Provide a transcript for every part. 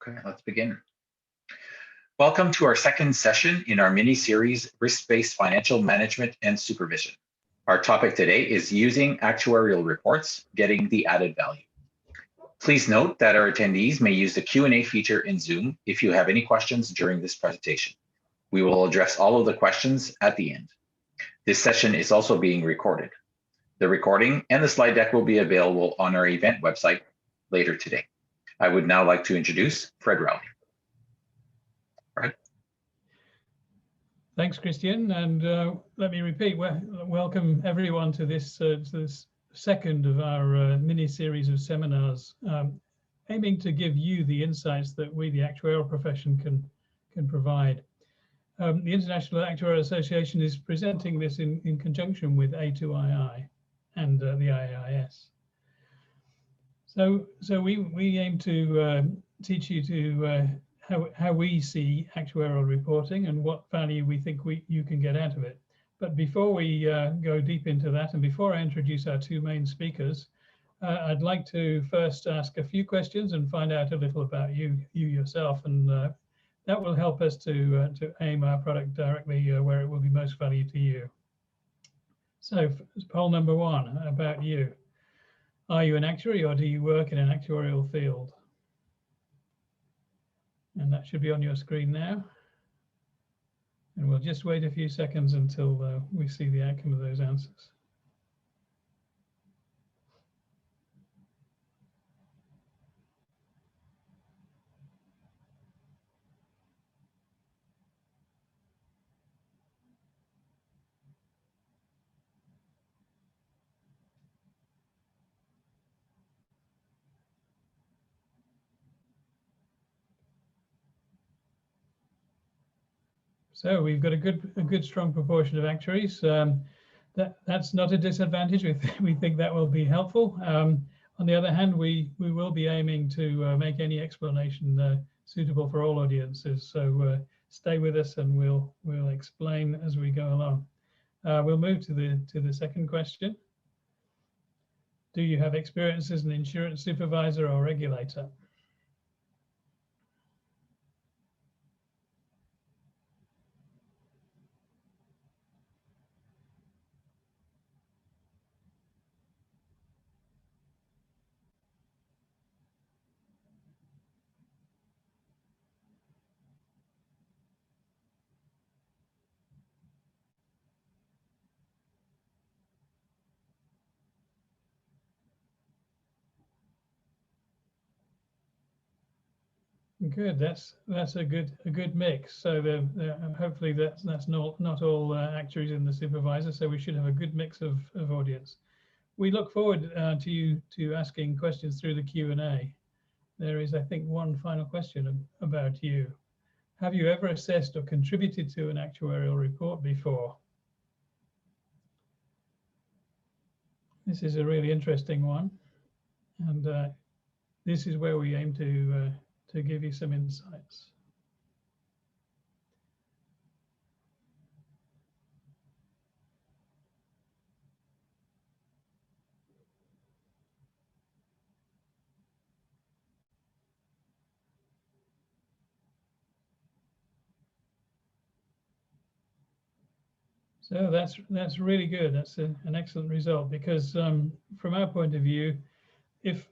Okay, let's begin. Welcome to our second session in our mini-series, Risk-Based Financial Management and Supervision. Our topic today is using actuarial reports, getting the added value. Please note that our attendees may use the Q&A feature in Zoom if you have any questions during this presentation. We will address all of the questions at the end. This session is also being recorded. The recording and the slide deck will be available on our event website later today. I would now like to introduce Fred Rowley. Right. Thanks, Christian, and let me repeat, welcome everyone to this second of our mini-series of seminars, aiming to give you the insights that we, the actuarial profession, can provide. The International Actuarial Association is presenting this in conjunction with A2II and the IAIS. So we aim to teach you to how we see actuarial reporting and what value we think you can get out of it. But before we go deep into that, and before I introduce our two main speakers, I'd like to first ask a few questions and find out a little about you yourself, and that will help us to aim our product directly where it will be most value to you. So poll number one about you. Are you an actuary or do you work in an actuarial field? And that should be on your screen now. And we'll just wait a few seconds until we see the outcome of those answers. So we've got a good strong proportion of actuaries. That's not a disadvantage. We think that will be helpful. On the other hand, we will be aiming to make any explanation suitable for all audiences. So stay with us, and we'll explain as we go along. We'll move to the second question. Do you have experience as an insurance supervisor or regulator? Good. That's a good mix. So hopefully that's not all actuaries in the supervisor. So we should have a good mix of audience. We look forward to asking questions through the Q&A. There is, I think, one final question about you. Have you ever assessed or contributed to an actuarial report before? This is a really interesting one, and this is where we aim to give you some insights. So that's really good. That's an excellent result, because from our point of view, if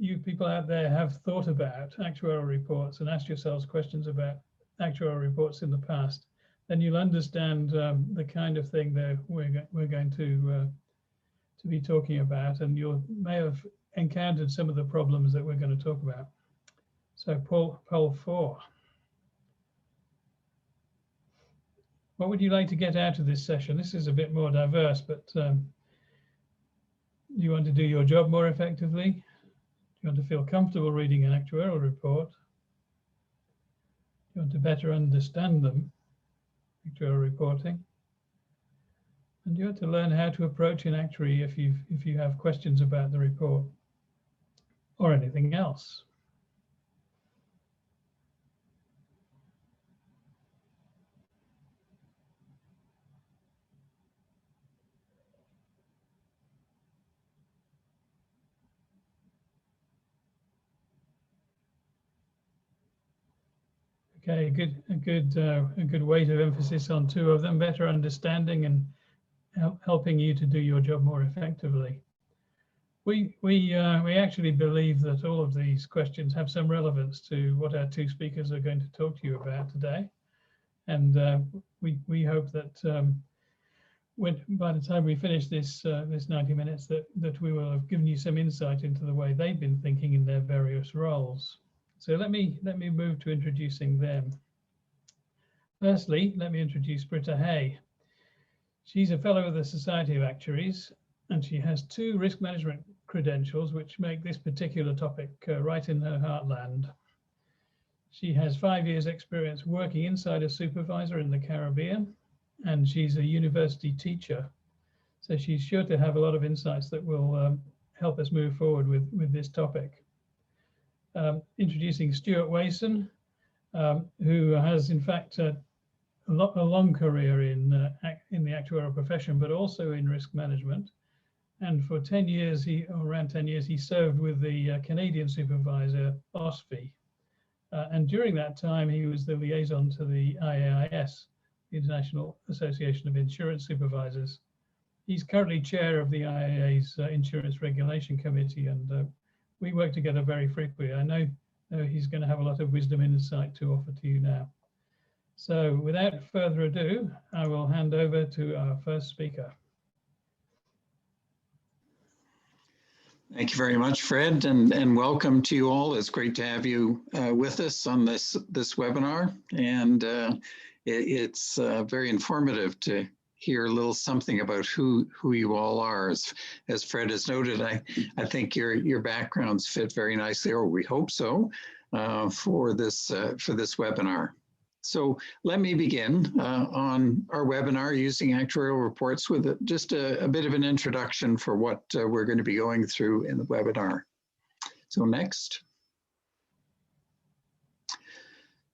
you people out there have thought about actuarial reports and asked yourselves questions about actuarial reports in the past, then you'll understand the kind of thing that we're going to be talking about, and you may have encountered some of the problems that we're going to talk about. So poll 4. What would you like to get out of this session? This is a bit more diverse, but do you want to do your job more effectively? Do you want to feel comfortable reading an actuarial report? Do you want to better understand them, actuarial reporting? And you want to learn how to approach an actuary if you have questions about the report or anything else. Okay, a good weight of emphasis on two of them: better understanding and helping you to do your job more effectively. We actually believe that all of these questions have some relevance to what our two speakers are going to talk to you about today, and we hope that by the time we finish this 90 minutes, that we will have given you some insight into the way they've been thinking in their various roles. So let me move to introducing them. Firstly, let me introduce Britta Hay. She's a fellow of the Society of Actuaries, and she has 2 risk management credentials, which make this particular topic right in her heartland. She has 5 years experience working inside a supervisor in the Caribbean, and she's a university teacher. So she's sure to have a lot of insights that will help us move forward with this topic. Introducing Stuart Wayson, who has in fact a long career in the actuarial profession, but also in risk management. And for 10 years, around 10 years, he served with the Canadian supervisor, OSFI. And during that time, he was the liaison to the IAIS, the International Association of Insurance Supervisors. He's currently chair of the IAA's Insurance Regulation Committee, and we work together very frequently. I know he's going to have a lot of wisdom and insight to offer to you now. So without further ado, I will hand over to our first speaker. Thank you very much, Fred, and welcome to you all. It's great to have you with us on this webinar, and it's very informative to hear a little something about who you all are. As Fred has noted, I think your backgrounds fit very nicely, or we hope so, for this webinar. So let me begin on our webinar using actuarial reports with just a bit of an introduction for what we're going to be going through in the webinar. So next.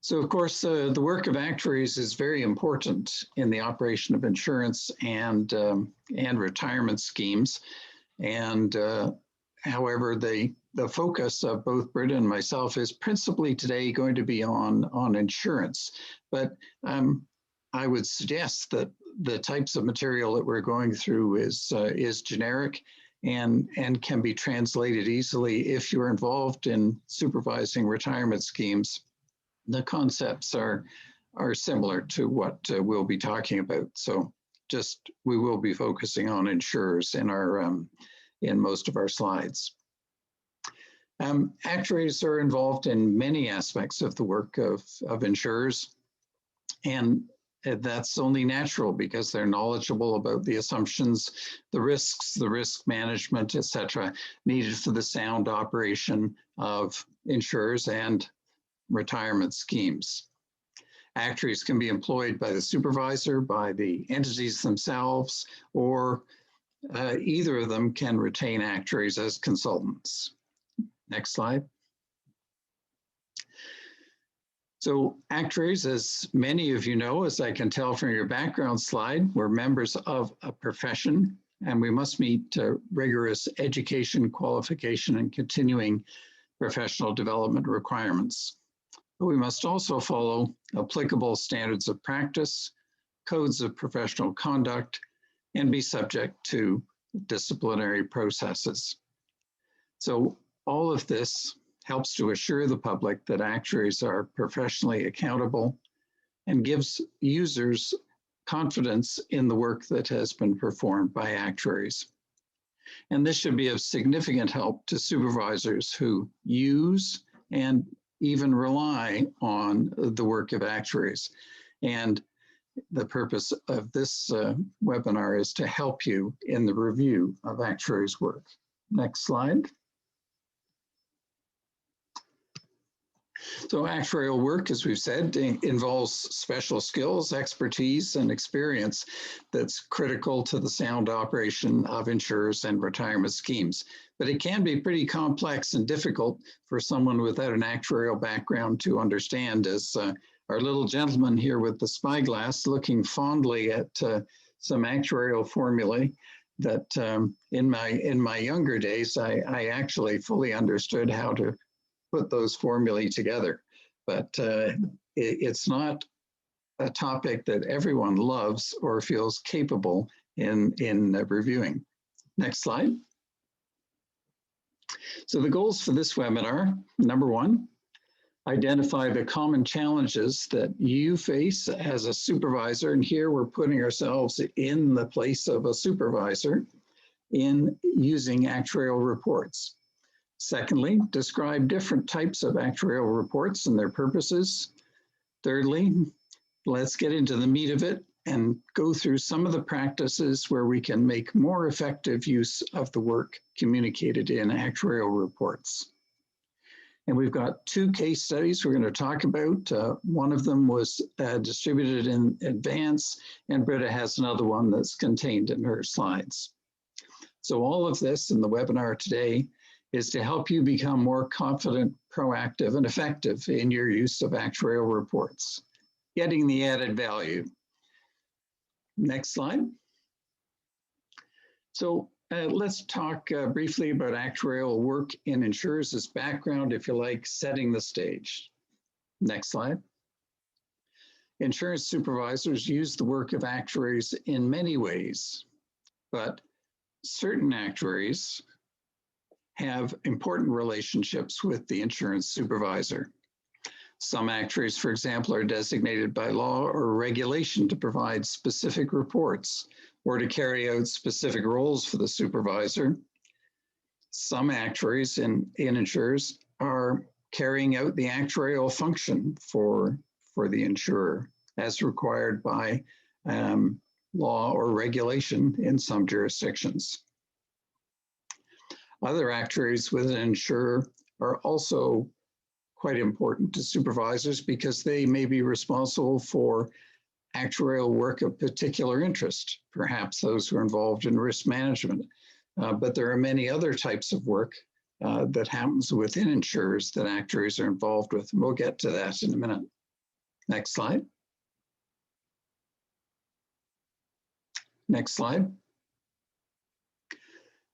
So of course, the work of actuaries is very important in the operation of insurance and retirement schemes. And however, the focus of both Britta and myself is principally today going to be on insurance. But I would suggest that the types of material that we're going through is generic and can be translated easily if you're involved in supervising retirement schemes. The concepts are similar to what we'll be talking about. So we will be focusing on insurers in most of our slides. Actuaries are involved in many aspects of the work of insurers, and that's only natural because they're knowledgeable about the assumptions, the risks, the risk management, etc., needed for the sound operation of insurers and retirement schemes. Actuaries can be employed by the supervisor, by the entities themselves, or either of them can retain actuaries as consultants. Next slide. So actuaries, as many of you know, as I can tell from your background slide, we're members of a profession, and we must meet rigorous education, qualification, and continuing professional development requirements. But we must also follow applicable standards of practice, codes of professional conduct, and be subject to disciplinary processes. So all of this helps to assure the public that actuaries are professionally accountable and gives users confidence in the work that has been performed by actuaries. And this should be of significant help to supervisors who use and even rely on the work of actuaries. And the purpose of this webinar is to help you in the review of actuaries' work. Next slide. So actuarial work, as we've said, involves special skills, expertise, and experience that's critical to the sound operation of insurers and retirement schemes. But it can be pretty complex and difficult for someone without an actuarial background to understand, as our little gentleman here with the spyglass looking fondly at some actuarial formulae that in my younger days, I actually fully understood how to put those formulae together. But it's not a topic that everyone loves or feels capable in reviewing. Next slide. So the goals for this webinar, number one, identify the common challenges that you face as a supervisor. And here we're putting ourselves in the place of a supervisor in using actuarial reports. Secondly, describe different types of actuarial reports and their purposes. Thirdly, let's get into the meat of it and go through some of the practices where we can make more effective use of the work communicated in actuarial reports. And we've got two case studies we're going to talk about. One of them was distributed in advance, and Britta has another one that's contained in her slides. So all of this in the webinar today is to help you become more confident, proactive, and effective in your use of actuarial reports, getting the added value. Next slide. So let's talk briefly about actuarial work in insurers as background, if you like, setting the stage. Next slide. Insurance supervisors use the work of actuaries in many ways, but certain actuaries have important relationships with the insurance supervisor. Some actuaries, for example, are designated by law or regulation to provide specific reports or to carry out specific roles for the supervisor. Some actuaries in insurers are carrying out the actuarial function for the insurer as required by law or regulation in some jurisdictions. Other actuaries with an insurer are also quite important to supervisors because they may be responsible for actuarial work of particular interest, perhaps those who are involved in risk management. But there are many other types of work that happens within insurers that actuaries are involved with. And we'll get to that in a minute. Next slide. Next slide.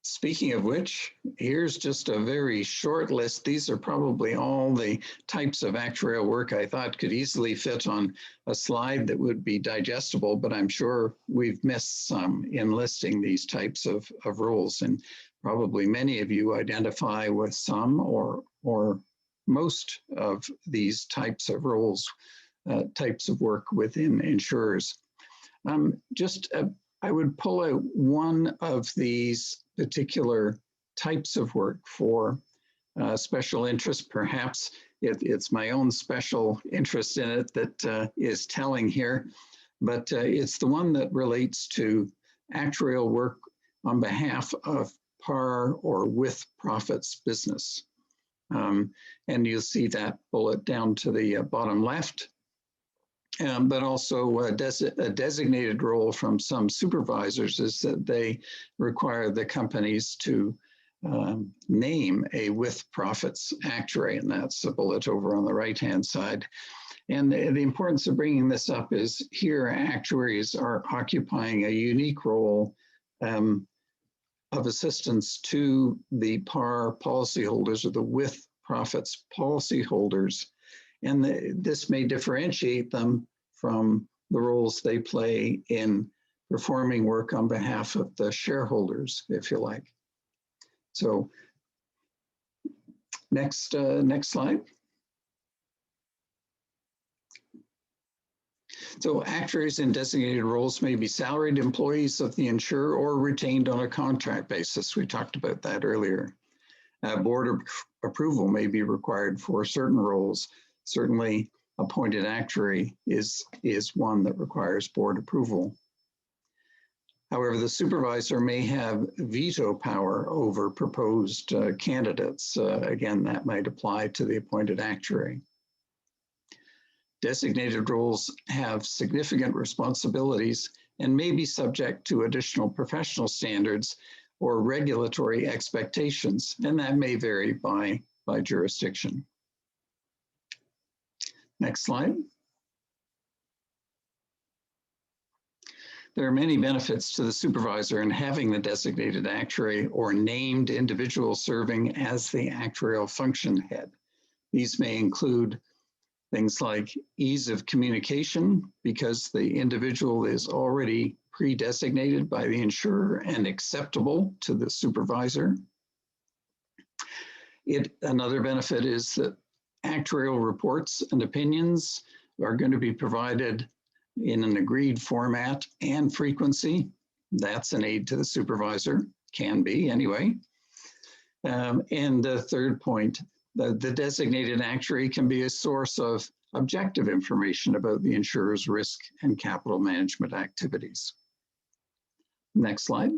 Speaking of which, here's just a very short list. These are probably all the types of actuarial work I thought could easily fit on a slide that would be digestible, but I'm sure we've missed some in listing these types of roles. And probably many of you identify with some or most of these types of roles, types of work within insurers. I would pull out one of these particular types of work for special interest. Perhaps it's my own special interest in it that is telling here, but it's the one that relates to actuarial work on behalf of par or with profits business. And you'll see that bullet down to the bottom left. But also a designated role from some supervisors is that they require the companies to name a with profits actuary, and that's the bullet over on the right-hand side. And the importance of bringing this up is here actuaries are occupying a unique role of assistance to the par policyholders or the with profits policyholders. And this may differentiate them from the roles they play in performing work on behalf of the shareholders, if you like. So next slide. So actuaries in designated roles may be salaried employees of the insurer or retained on a contract basis. We talked about that earlier. Board approval may be required for certain roles. Certainly, appointed actuary is one that requires board approval. However, the supervisor may have veto power over proposed candidates. Again, that might apply to the appointed actuary. Designated roles have significant responsibilities and may be subject to additional professional standards or regulatory expectations, and that may vary by jurisdiction. Next slide. There are many benefits to the supervisor in having the designated actuary or named individual serving as the actuarial function head. These may include Things like ease of communication, because the individual is already pre-designated by the insurer and acceptable to the supervisor. Another benefit is that actuarial reports and opinions are going to be provided in an agreed format and frequency. That's an aid to the supervisor, can be anyway. And the third point, the designated actuary can be a source of objective information about the insurer's risk and capital management activities. Next slide.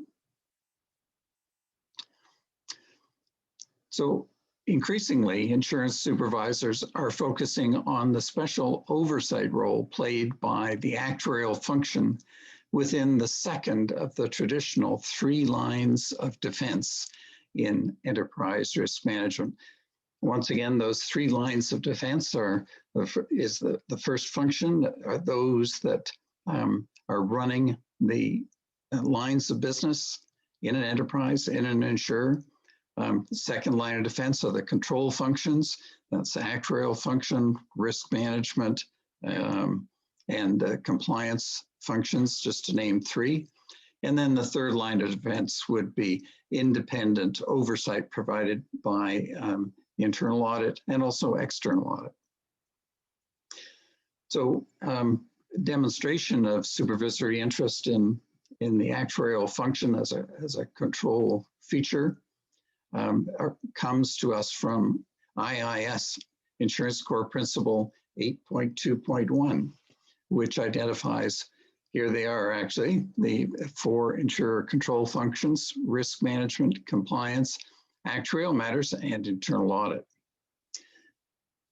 So increasingly, insurance supervisors are focusing on the special oversight role played by the actuarial function within the second of the traditional 3 lines of defense in enterprise risk management. Once again, those 3 lines of defense the first function are those that are running the lines of business in an enterprise, in an insurer. Second line of defense are the control functions. That's the actuarial function, risk management, and compliance functions, just to name 3. And then the third line of defense would be independent oversight provided by internal audit and also external audit. So demonstration of supervisory interest in the actuarial function as a control feature comes to us from IIS, Insurance Core Principle 8.2.1, which identifies, here they are actually, the 4 insurer control functions: risk management, compliance, actuarial matters, and internal audit.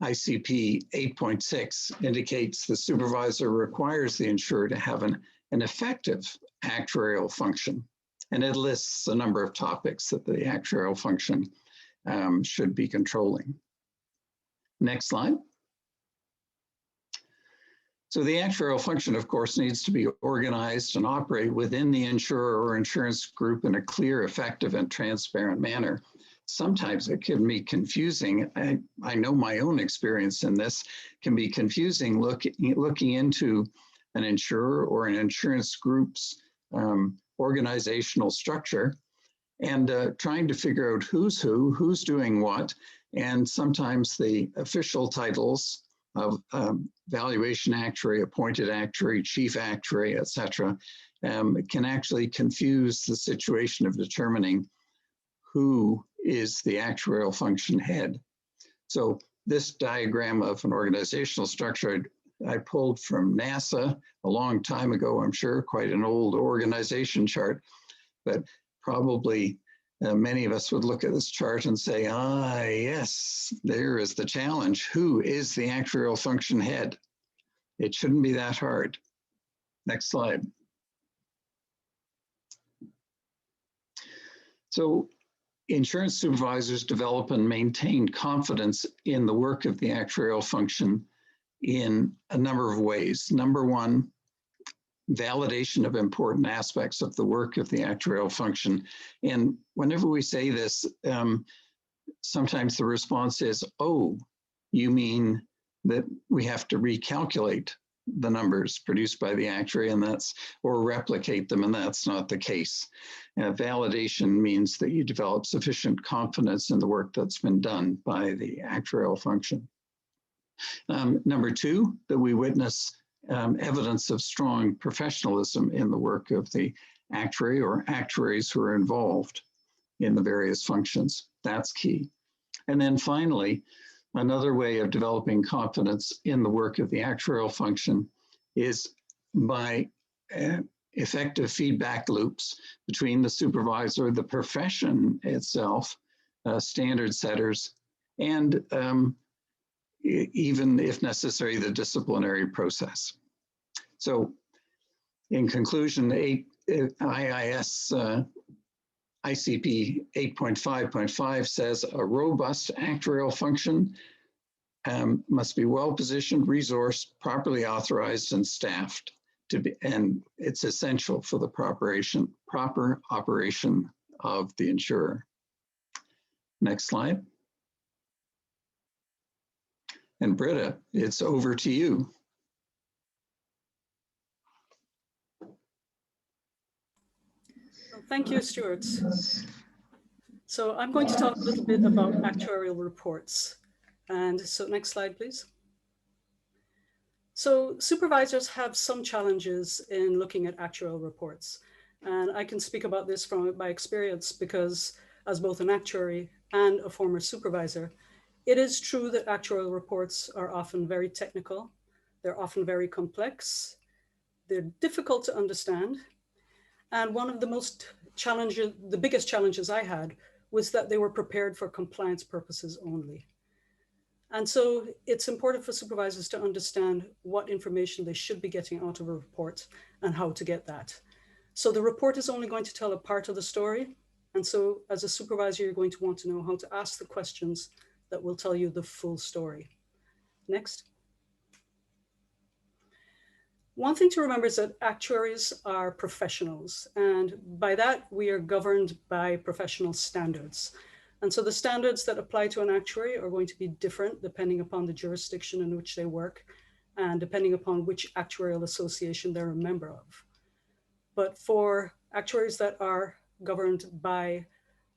ICP 8.6 indicates the supervisor requires the insurer to have an effective actuarial function, and it lists a number of topics that the actuarial function should be controlling. Next slide. So the actuarial function, of course, needs to be organized and operate within the insurer or insurance group in a clear, effective, and transparent manner. Sometimes it can be confusing. I know my own experience in this can be confusing looking into an insurer or an insurance group's organizational structure and trying to figure out who's doing what. And sometimes the official titles of valuation actuary, appointed actuary, chief actuary, et cetera, can actually confuse the situation of determining who is the actuarial function head. So this diagram of an organizational structure I pulled from NASA a long time ago, I'm sure, quite an old organization chart, but probably many of us would look at this chart and say, yes, there is the challenge. Who is the actuarial function head? It shouldn't be that hard. Next slide. So insurance supervisors develop and maintain confidence in the work of the actuarial function in a number of ways. Number one, validation of important aspects of the work of the actuarial function. And whenever we say this, sometimes the response is, oh, you mean that we have to recalculate the numbers produced by the actuary or replicate them, and that's not the case. Validation means that you develop sufficient confidence in the work that's been done by the actuarial function. Number two, that we witness evidence of strong professionalism in the work of the actuary or actuaries who are involved in the various functions. That's key. And then finally, another way of developing confidence in the work of the actuarial function is by effective feedback loops between the supervisor, the profession itself, standard setters, and even if necessary, the disciplinary process. So in conclusion, IIS ICP 8.5.5 says a robust actuarial function must be well-positioned, resourced, properly authorized, and staffed and it's essential for the proper operation of the insurer. Next slide. And Britta, it's over to you. Thank you, Stuart. So I'm going to talk a little bit about actuarial reports. And so next slide, please. So supervisors have some challenges in looking at actuarial reports. And I can speak about this from my experience because as both an actuary and a former supervisor, it is true that actuarial reports are often very technical. They're often very complex. They're difficult to understand. And one of the biggest challenges I had was that they were prepared for compliance purposes only. And so it's important for supervisors to understand what information they should be getting out of a report and how to get that. So the report is only going to tell a part of the story. And so as a supervisor, you're going to want to know how to ask the questions that will tell you the full story. Next. One thing to remember is that actuaries are professionals, and by that we are governed by professional standards. And so the standards that apply to an actuary are going to be different depending upon the jurisdiction in which they work and depending upon which actuarial association they're a member of. But for actuaries that are governed by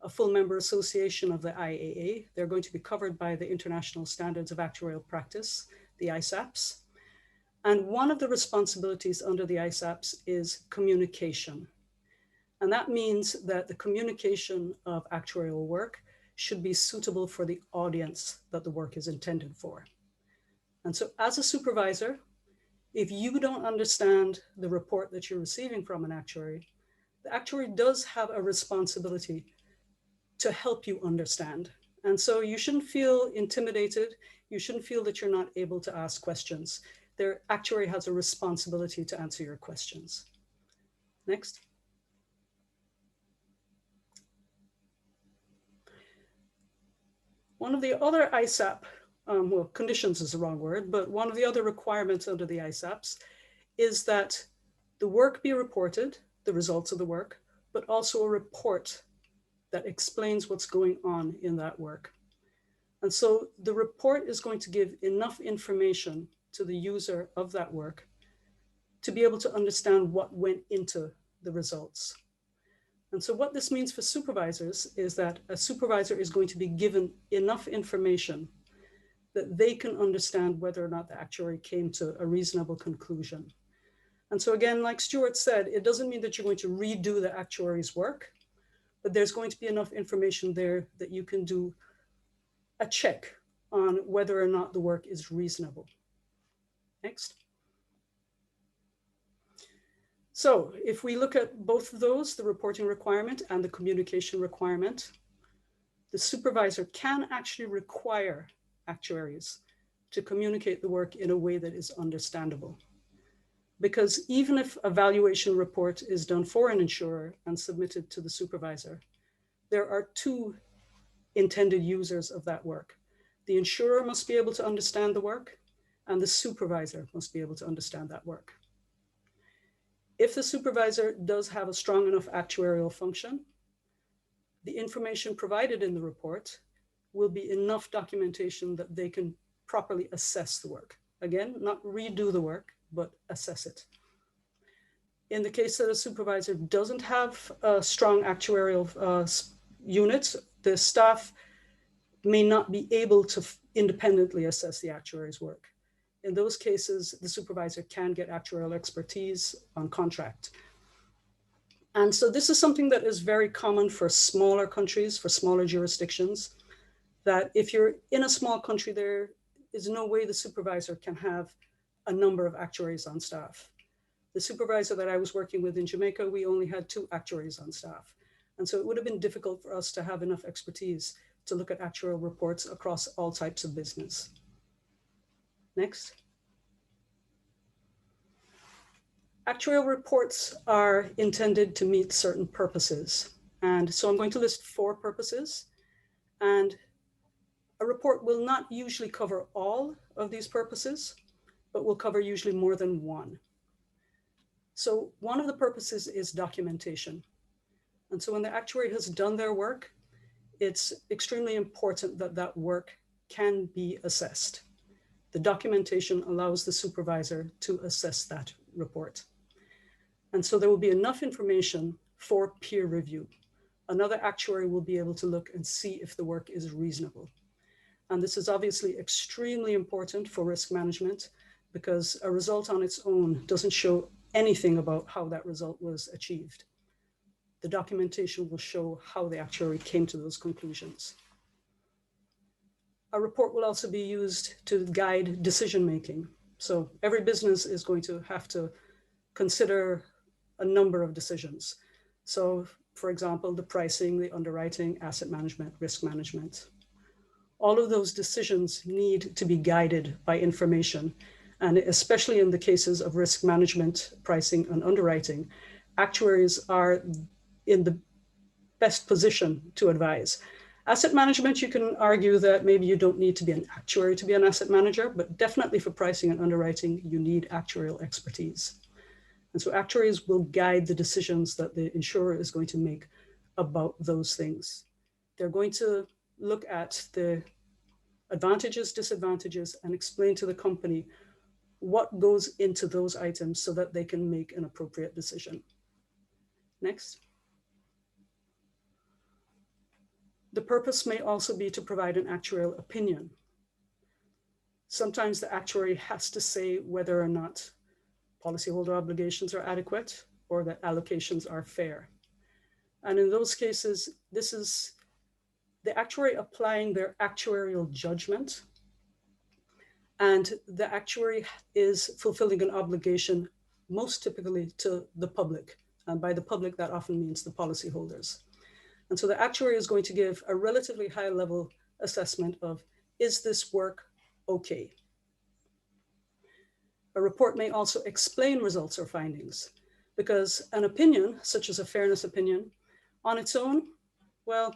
a full member association of the IAA, they're going to be covered by the International Standards of Actuarial Practice, the ISAPs. And one of the responsibilities under the ISAPs is communication. And that means that the communication of actuarial work should be suitable for the audience that the work is intended for. And so as a supervisor, if you don't understand the report that you're receiving from an actuary, the actuary does have a responsibility to help you understand. And so you shouldn't feel intimidated. You shouldn't feel that you're not able to ask questions. Their actuary has a responsibility to answer your questions. Next. One of the other ISAP, well, conditions is the wrong word, but one of the other requirements under the ISAPs is that the work be reported, the results of the work, but also a report that explains what's going on in that work. And so the report is going to give enough information to the user of that work to be able to understand what went into the results. And so what this means for supervisors is that a supervisor is going to be given enough information that they can understand whether or not the actuary came to a reasonable conclusion. And so again, like Stuart said, it doesn't mean that you're going to redo the actuary's work, but there's going to be enough information there that you can do a check on whether or not the work is reasonable. Next. So if we look at both of those, the reporting requirement and the communication requirement, the supervisor can actually require actuaries to communicate the work in a way that is understandable. Because even if a valuation report is done for an insurer and submitted to the supervisor, there are two intended users of that work. The insurer must be able to understand the work, and the supervisor must be able to understand that work. If the supervisor does have a strong enough actuarial function, the information provided in the report will be enough documentation that they can properly assess the work. Again, not redo the work, but assess it. In the case that a supervisor doesn't have a strong actuarial unit, the staff may not be able to independently assess the actuary's work. In those cases, the supervisor can get actuarial expertise on contract. And so this is something that is very common for smaller countries, for smaller jurisdictions, that if you're in a small country, there is no way the supervisor can have a number of actuaries on staff. The supervisor that I was working with in Jamaica, we only had 2 actuaries on staff. And so it would have been difficult for us to have enough expertise to look at actuarial reports across all types of business. Next. Actuarial reports are intended to meet certain purposes. And so I'm going to list 4 purposes. And a report will not usually cover all of these purposes, but will cover usually more than one. So one of the purposes is documentation. And so when the actuary has done their work, it's extremely important that that work can be assessed. The documentation allows the supervisor to assess that report. And so there will be enough information for peer review. Another actuary will be able to look and see if the work is reasonable. And this is obviously extremely important for risk management because a result on its own doesn't show anything about how that result was achieved. The documentation will show how the actuary came to those conclusions. A report will also be used to guide decision-making. So every business is going to have to consider a number of decisions. So for example, the pricing, the underwriting, asset management, risk management. All of those decisions need to be guided by information. And especially in the cases of risk management, pricing, and underwriting, actuaries are in the best position to advise. Asset management, you can argue that maybe you don't need to be an actuary to be an asset manager, but definitely for pricing and underwriting, you need actuarial expertise. And so actuaries will guide the decisions that the insurer is going to make about those things. They're going to look at the advantages, disadvantages, and explain to the company what goes into those items so that they can make an appropriate decision. Next. The purpose may also be to provide an actuarial opinion. Sometimes the actuary has to say whether or not policyholder obligations are adequate or that allocations are fair. And in those cases, this is the actuary applying their actuarial judgment, and the actuary is fulfilling an obligation most typically to the public. And by the public, that often means the policyholders. And so the actuary is going to give a relatively high level assessment of, is this work okay? A report may also explain results or findings, because an opinion, such as a fairness opinion, on its own, well,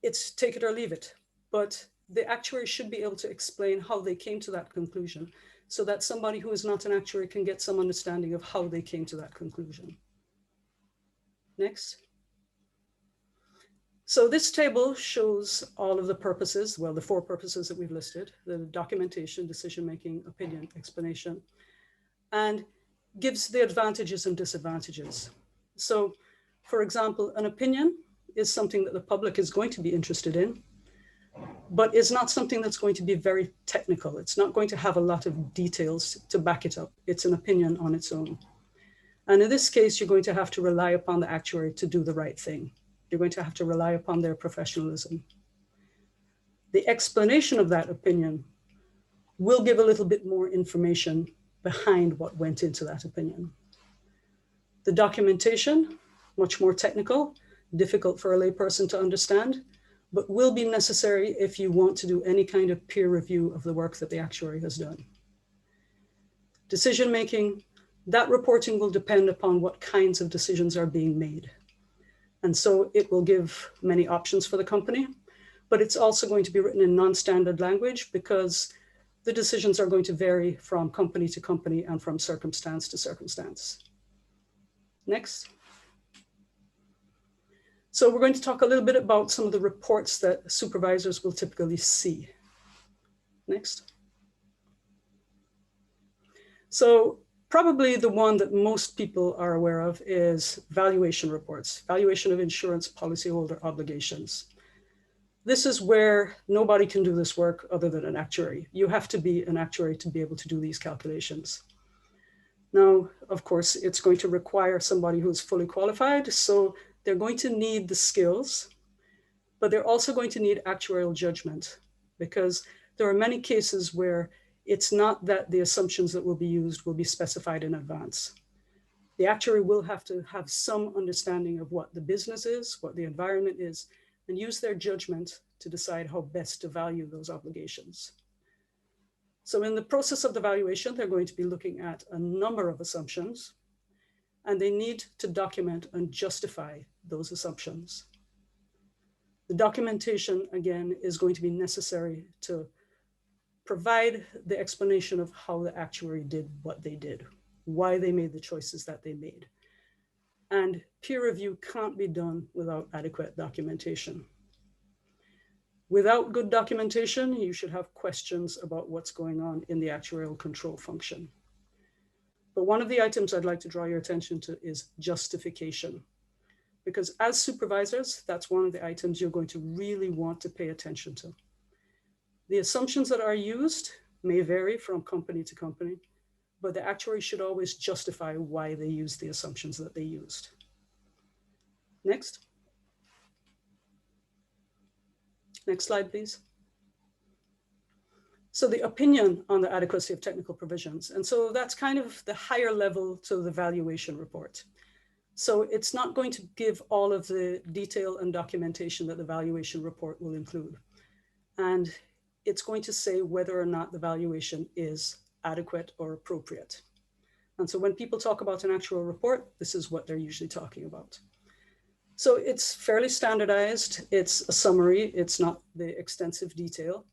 it's take it or leave it. But the actuary should be able to explain how they came to that conclusion so that somebody who is not an actuary can get some understanding of how they came to that conclusion. Next. So this table shows all of the purposes, well, the 4 purposes that we've listed: the documentation, decision-making, opinion, explanation, and gives the advantages and disadvantages. So, for example, an opinion is something that the public is going to be interested in, but it's not something that's going to be very technical. It's not going to have a lot of details to back it up. It's an opinion on its own. And in this case, you're going to have to rely upon the actuary to do the right thing. You're going to have to rely upon their professionalism. The explanation of that opinion will give a little bit more information behind what went into that opinion. The documentation, much more technical, difficult for a layperson to understand, but will be necessary if you want to do any kind of peer review of the work that the actuary has done. Decision-making, that reporting will depend upon what kinds of decisions are being made. And so it will give many options for the company, but it's also going to be written in non-standard language because the decisions are going to vary from company to company and from circumstance to circumstance. Next. So we're going to talk a little bit about some of the reports that supervisors will typically see. Next. So probably the one that most people are aware of is valuation reports, valuation of insurance policyholder obligations. This is where nobody can do this work other than an actuary. You have to be an actuary to be able to do these calculations. Now, of course, it's going to require somebody who's fully qualified. So they're going to need the skills, but they're also going to need actuarial judgment because there are many cases where it's not that the assumptions that will be used will be specified in advance. The actuary will have to have some understanding of what the business is, what the environment is, and use their judgment to decide how best to value those obligations. So in the process of the valuation, they're going to be looking at a number of assumptions, and they need to document and justify those assumptions. The documentation, again, is going to be necessary to provide the explanation of how the actuary did what they did, why they made the choices that they made. And peer review can't be done without adequate documentation. Without good documentation, you should have questions about what's going on in the actuarial control function. But one of the items I'd like to draw your attention to is justification. Because as supervisors, that's one of the items you're going to really want to pay attention to. The assumptions that are used may vary from company to company, but the actuary should always justify why they used the assumptions that they used. Next. Next slide, please. So the opinion on the adequacy of technical provisions. And so that's kind of the higher level to the valuation report. So it's not going to give all of the detail and documentation that the valuation report will include. And it's going to say whether or not the valuation is adequate or appropriate. And so when people talk about an actual report, this is what they're usually talking about. So it's fairly standardized. It's a summary. It's not the extensive detail.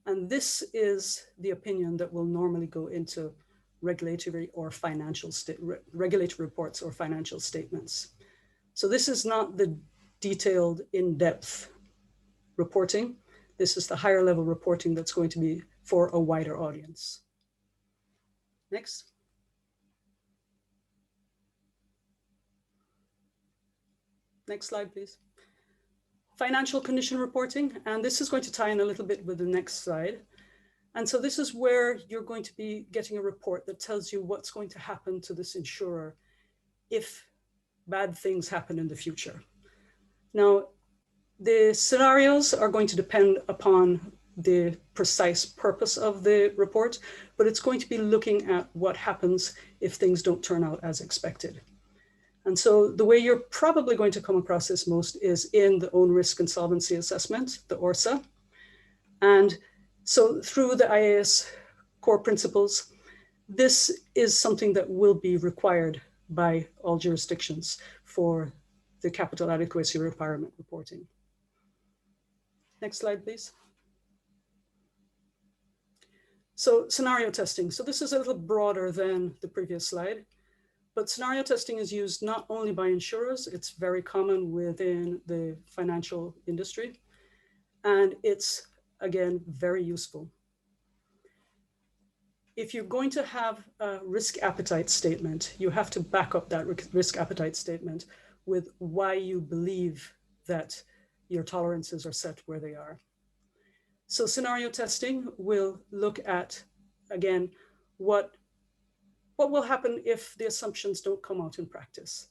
And this is the opinion that will normally go into regulatory or financial regulatory reports or financial statements. So this is not the detailed in-depth reporting. This is the higher level reporting that's going to be for a wider audience. Next. Next slide, please. Financial condition reporting, and this is going to tie in a little bit with the next slide. And so this is where you're going to be getting a report that tells you what's going to happen to this insurer if bad things happen in the future. Now, the scenarios are going to depend upon the precise purpose of the report, but it's going to be looking at what happens if things don't turn out as expected. And so the way you're probably going to come across this most is in the own risk and solvency assessment, the ORSA. And so through the IAS core principles, this is something that will be required by all jurisdictions for the capital adequacy requirement reporting. Next slide, please. So scenario testing. So this is a little broader than the previous slide. But scenario testing is used not only by insurers, it's very common within the financial industry. And it's, again, very useful. If you're going to have a risk appetite statement, you have to back up that risk appetite statement with why you believe that your tolerances are set where they are. So scenario testing will look at, again, what will happen if the assumptions don't come out in practice?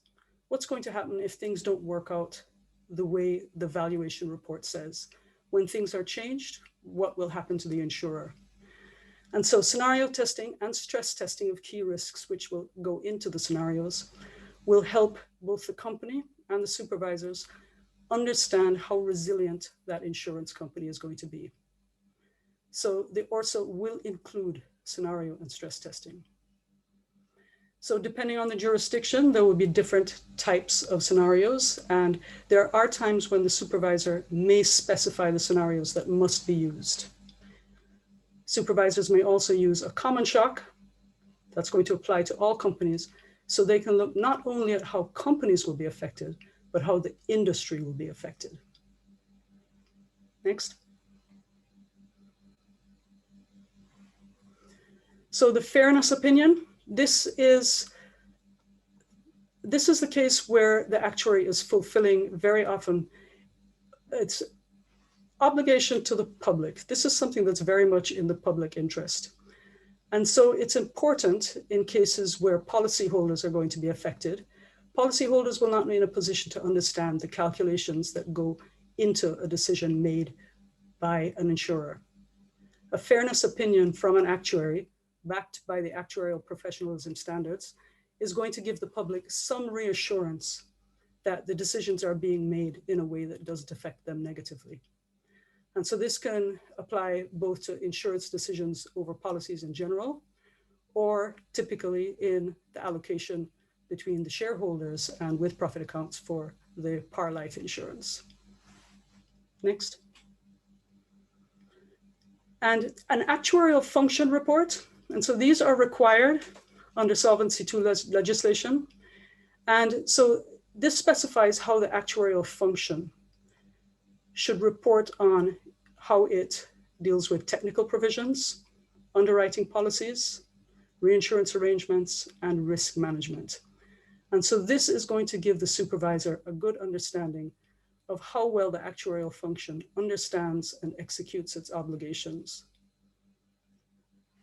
What's going to happen if things don't work out the way the valuation report says? When things are changed, what will happen to the insurer? And so scenario testing and stress testing of key risks, which will go into the scenarios, will help both the company and the supervisors understand how resilient that insurance company is going to be. So the ORSA will include scenario and stress testing. So depending on the jurisdiction, there will be different types of scenarios. And there are times when the supervisor may specify the scenarios that must be used. Supervisors may also use a common shock that's going to apply to all companies. So they can look not only at how companies will be affected, but how the industry will be affected. Next. So the fairness opinion. This is the case where the actuary is fulfilling very often its obligation to the public. This is something that's very much in the public interest. And so it's important in cases where policyholders are going to be affected. Policyholders will not be in a position to understand the calculations that go into a decision made by an insurer. A fairness opinion from an actuary backed by the actuarial professionalism standards is going to give the public some reassurance that the decisions are being made in a way that doesn't affect them negatively. And so this can apply both to insurance decisions over policies in general, or typically in the allocation between the shareholders and with profit accounts for the par life insurance. Next. And an actuarial function report. And so these are required under Solvency II legislation. And so this specifies how the actuarial function should report on how it deals with technical provisions, underwriting policies, reinsurance arrangements, and risk management. And so this is going to give the supervisor a good understanding of how well the actuarial function understands and executes its obligations.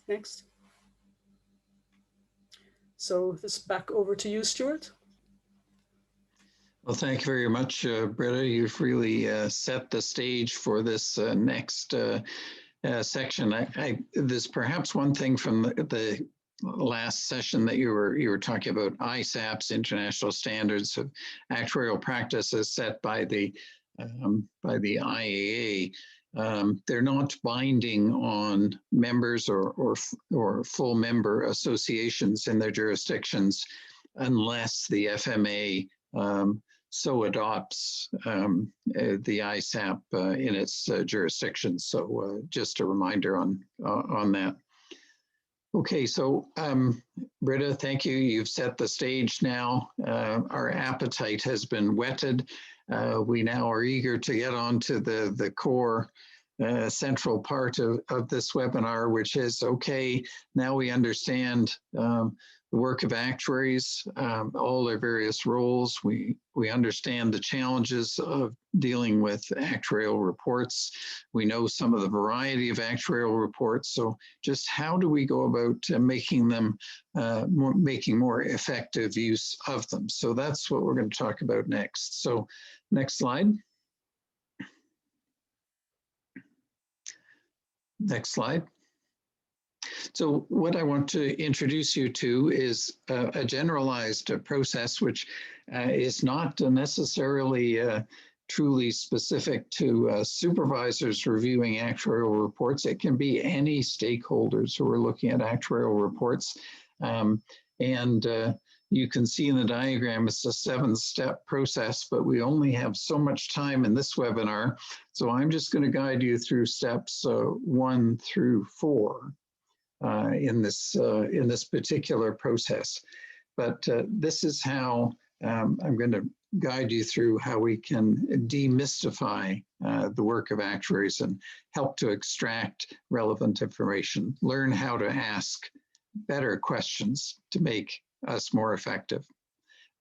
Next. So this back over to you, Stuart. Well, thank you very much, Britta. You've really set the stage for this next section. There's perhaps one thing from the last session that you were talking about ISAPs, international standards of actuarial practices set by the IAA. They're not binding on members or full member associations in their jurisdictions unless the FMA so adopts the ISAP in its jurisdiction. So just a reminder on that. Okay, so Britta, thank you. You've set the stage now. Our appetite has been whetted. We now are eager to get on to the core central part of this webinar, which is, okay, now we understand the work of actuaries, all their various roles. We understand the challenges of dealing with actuarial reports. We know some of the variety of actuarial reports. So just how do we go about making them, making more effective use of them? So that's what we're going to talk about next. So next slide. Next slide. So what I want to introduce you to is a generalized process, which is not necessarily truly specific to supervisors reviewing actuarial reports. It can be any stakeholders who are looking at actuarial reports. You can see in the diagram, it's a 7-step process, but we only have so much time in this webinar. So I'm just going to guide you through steps 1 through 4 in this particular process. But this is how I'm going to guide you through how we can demystify the work of actuaries and help to extract relevant information, learn how to ask better questions to make us more effective.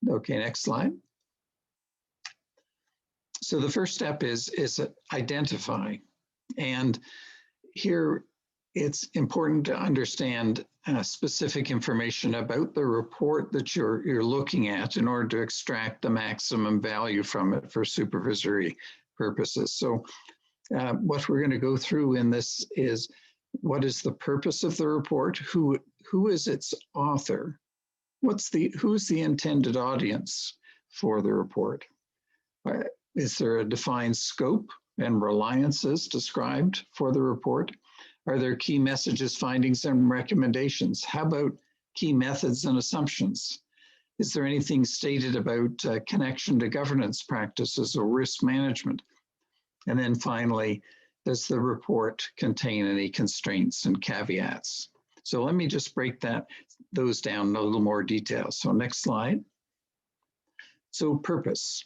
Okay, next slide. So the first step is identify. And here it's important to understand specific information about the report that you're looking at in order to extract the maximum value from it for supervisory purposes. So what we're going to go through in this is, what is the purpose of the report? Who is its author? Who's the intended audience for the report? Is there a defined scope and reliances described for the report? Are there key messages, findings, and recommendations? How about key methods and assumptions? Is there anything stated about connection to governance practices or risk management? And then finally, does the report contain any constraints and caveats? So let me just break those down in a little more detail. So next slide. So purpose.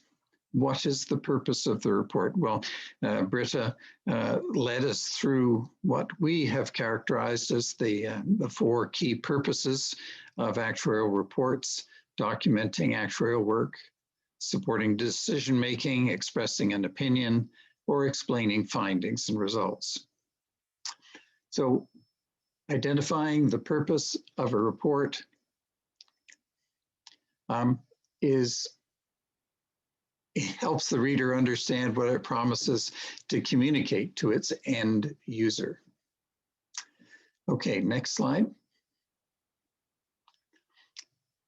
What is the purpose of the report? Well, Britta led us through what we have characterized as the 4 key purposes of actuarial reports: documenting actuarial work, supporting decision-making, expressing an opinion, or explaining findings and results. So identifying the purpose of a report it helps the reader understand what it promises to communicate to its end user. Okay, next slide.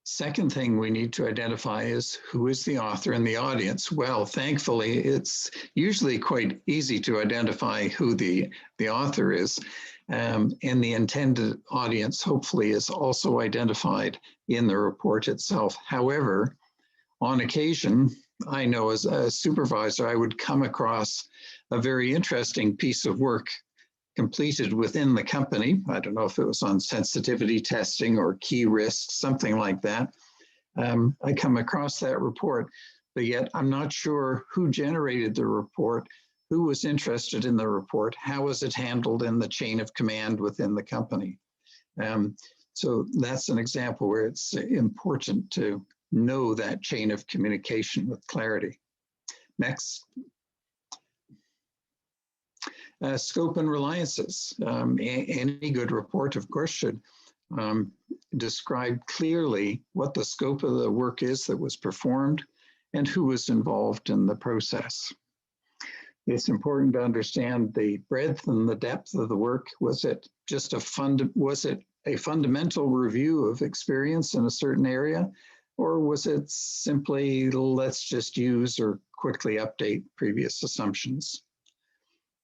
Second thing we need to identify is, who is the author and the audience? Well, thankfully, it's usually quite easy to identify who the author is. And the intended audience, hopefully, is also identified in the report itself. However, on occasion, I know as a supervisor, I would come across a very interesting piece of work completed within the company. I don't know if it was on sensitivity testing or key risks, something like that. I come across that report, but yet I'm not sure who generated the report, who was interested in the report, how was it handled in the chain of command within the company. So that's an example where it's important to know that chain of communication with clarity. Next. Scope and reliances. Any good report, of course, should describe clearly what the scope of the work is that was performed and who was involved in the process. It's important to understand the breadth and the depth of the work. Was it just a fundamental review of experience in a certain area, or was it simply let's just use or quickly update previous assumptions?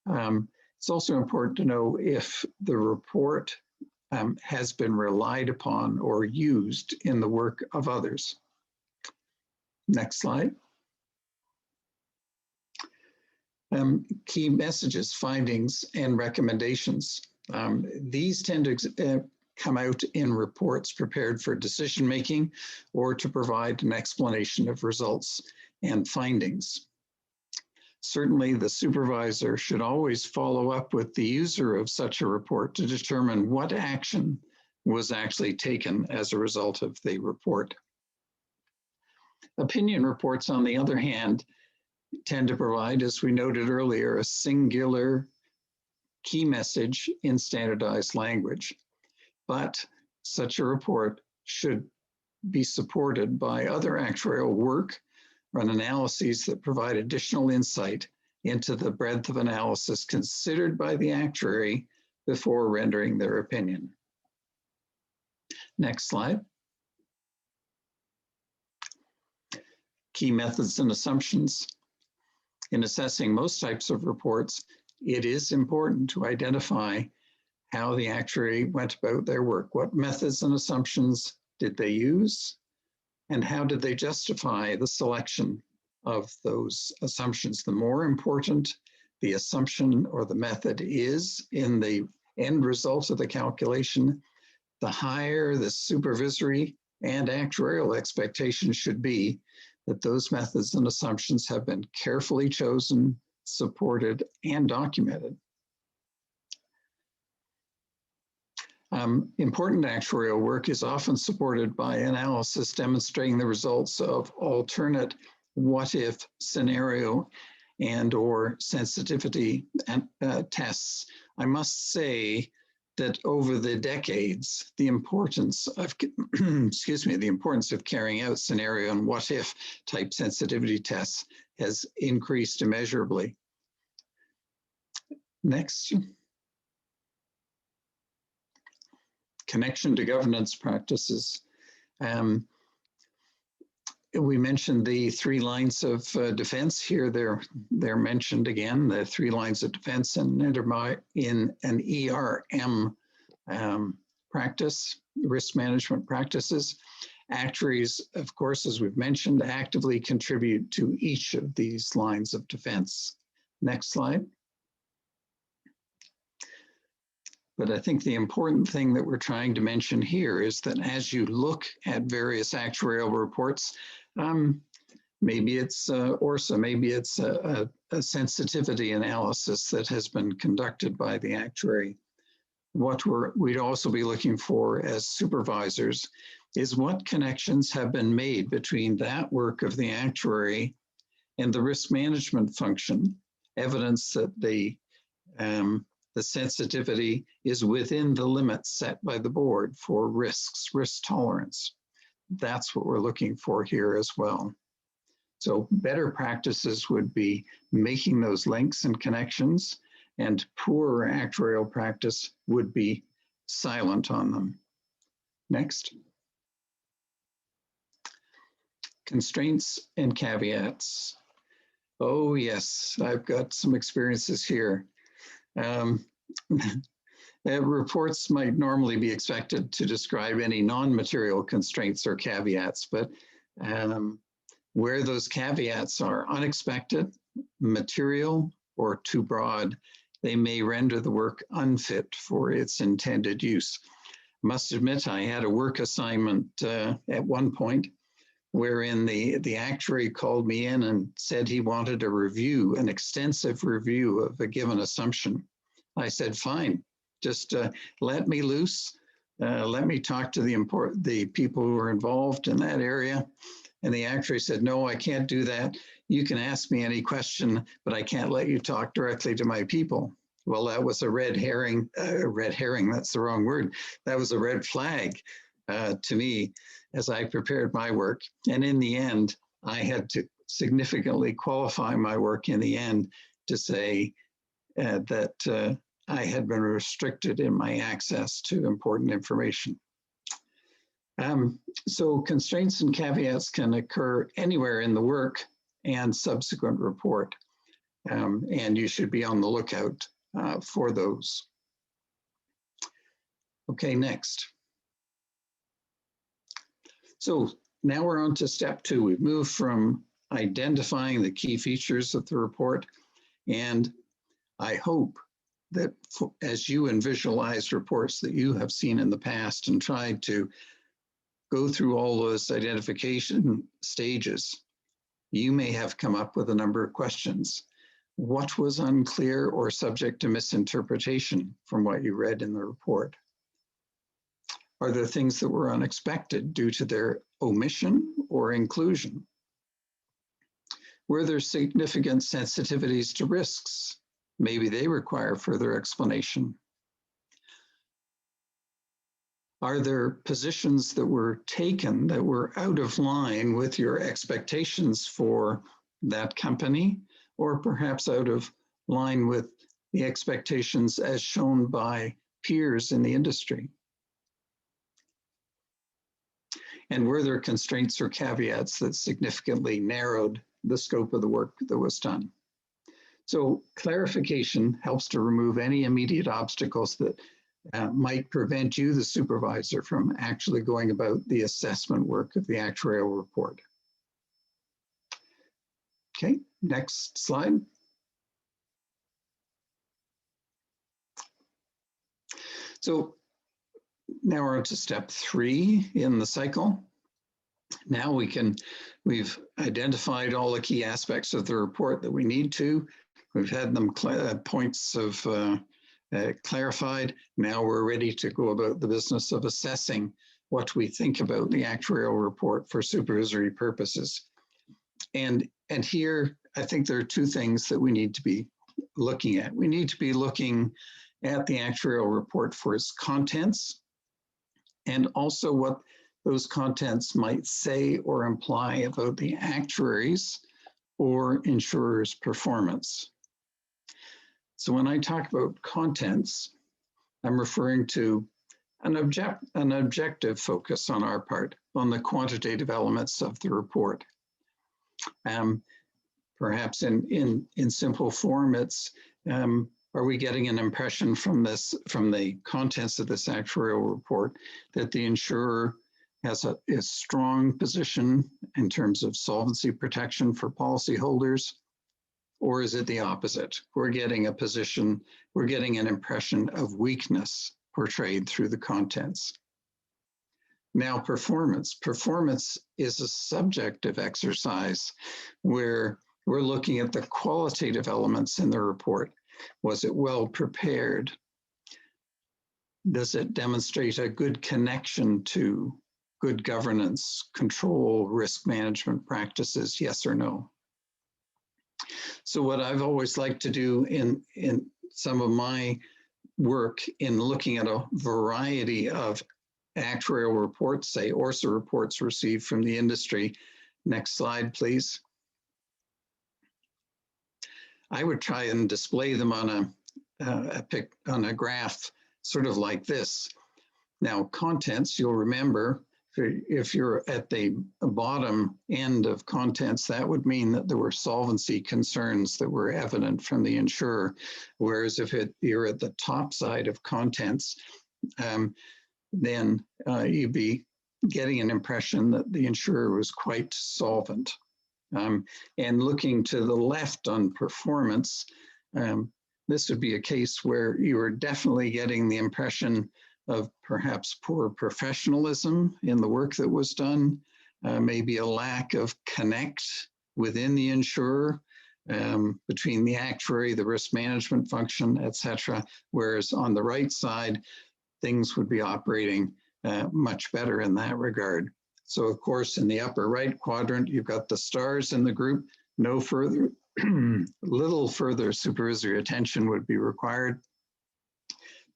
It's also important to know if the report has been relied upon or used in the work of others. Next slide. Key messages, findings, and recommendations. These tend to come out in reports prepared for decision-making or to provide an explanation of results and findings. Certainly, the supervisor should always follow up with the user of such a report to determine what action was actually taken as a result of the report. Opinion reports, on the other hand, tend to provide, as we noted earlier, a singular key message in standardized language. But such a report should be supported by other actuarial work and analyses that provide additional insight into the breadth of analysis considered by the actuary before rendering their opinion. Next slide. Key methods and assumptions. In assessing most types of reports, it is important to identify how the actuary went about their work. What methods and assumptions did they use? And how did they justify the selection of those assumptions? The more important the assumption or the method is in the end result of the calculation, the higher the supervisory and actuarial expectations should be that those methods and assumptions have been carefully chosen, supported, and documented. Important actuarial work is often supported by analysis demonstrating the results of alternate what-if scenario and/or sensitivity tests. I must say that over the decades, the importance of, the importance of carrying out scenario and what-if type sensitivity tests has increased immeasurably. Next. Connection to governance practices. We mentioned the 3 lines of defense here. They're mentioned again, the 3 lines of defense in an ERM practice, risk management practices. Actuaries, of course, as we've mentioned, actively contribute to each of these lines of defense. Next slide. But I think the important thing that we're trying to mention here is that as you look at various actuarial reports, maybe it's ORSA, maybe it's a sensitivity analysis that has been conducted by the actuary. What we'd also be looking for as supervisors is what connections have been made between that work of the actuary and the risk management function, evidence that the sensitivity is within the limits set by the board for risks, risk tolerance. That's what we're looking for here as well. So better practices would be making those links and connections, and poor actuarial practice would be silent on them. Next. Constraints and caveats. Oh yes, I've got some experiences here. Reports might normally be expected to describe any non-material constraints or caveats, but where those caveats are unexpected, material, or too broad, they may render the work unfit for its intended use. I must admit, I had a work assignment at one point wherein the actuary called me in and said he wanted a review, an extensive review of a given assumption. I said, fine, just let me loose. Let me talk to the people who are involved in that area. And the actuary said, no, I can't do that. You can ask me any question, but I can't let you talk directly to my people. Well, that was a red herring, that's the wrong word. That was a red flag to me as I prepared my work. And in the end, I had to significantly qualify my work in the end to say that I had been restricted in my access to important information. So constraints and caveats can occur anywhere in the work and subsequent report. And you should be on the lookout for those. Okay, next. So now we're on to step 2. We've moved from identifying the key features of the report, and I hope that as you visualize reports that you have seen in the past and tried to go through all those identification stages, you may have come up with a number of questions. What was unclear or subject to misinterpretation from what you read in the report? Are there things that were unexpected due to their omission or inclusion? Were there significant sensitivities to risks? Maybe they require further explanation. Are there positions that were taken that were out of line with your expectations for that company, or perhaps out of line with the expectations as shown by peers in the industry? And were there constraints or caveats that significantly narrowed the scope of the work that was done? So clarification helps to remove any immediate obstacles that might prevent you, the supervisor, from actually going about the assessment work of the actuarial report. Okay, next slide. So now we're on to step 3 in the cycle. Now we've identified all the key aspects of the report that we need to. We've had them points of clarified. Now we're ready to go about the business of assessing what we think about the actuarial report for supervisory purposes. And here, I think there are 2 things that we need to be looking at. We need to be looking at the actuarial report for its contents, and also what those contents might say or imply about the actuaries or insurers' performance. So when I talk about contents, I'm referring to an objective focus on our part, on the quantitative elements of the report. Perhaps in simple form, it's are we getting an impression from the contents of this actuarial report that the insurer has a strong position in terms of solvency protection for policyholders? Or is it the opposite? We're getting an impression of weakness portrayed through the contents. Now, performance. Performance is a subjective exercise where we're looking at the qualitative elements in the report. Was it well prepared? Does it demonstrate a good connection to good governance, control, risk management practices, yes or no? So what I've always liked to do in some of my work in looking at a variety of actuarial reports, say ORSA reports received from the industry. Next slide, please. I would try and display them on a graph, sort of like this. Now, contents, you'll remember, if you're at the bottom end of contents, that would mean that there were solvency concerns that were evident from the insurer. Whereas if you're at the top side of contents, then you'd be getting an impression that the insurer was quite solvent. And looking to the left on performance, this would be a case where you are definitely getting the impression of perhaps poor professionalism in the work that was done, maybe a lack of connect within the insurer, between the actuary, the risk management function, etc. Whereas on the right side, things would be operating much better in that regard. So of course, in the upper right quadrant, you've got the stars in the group. No further, little further supervisory attention would be required.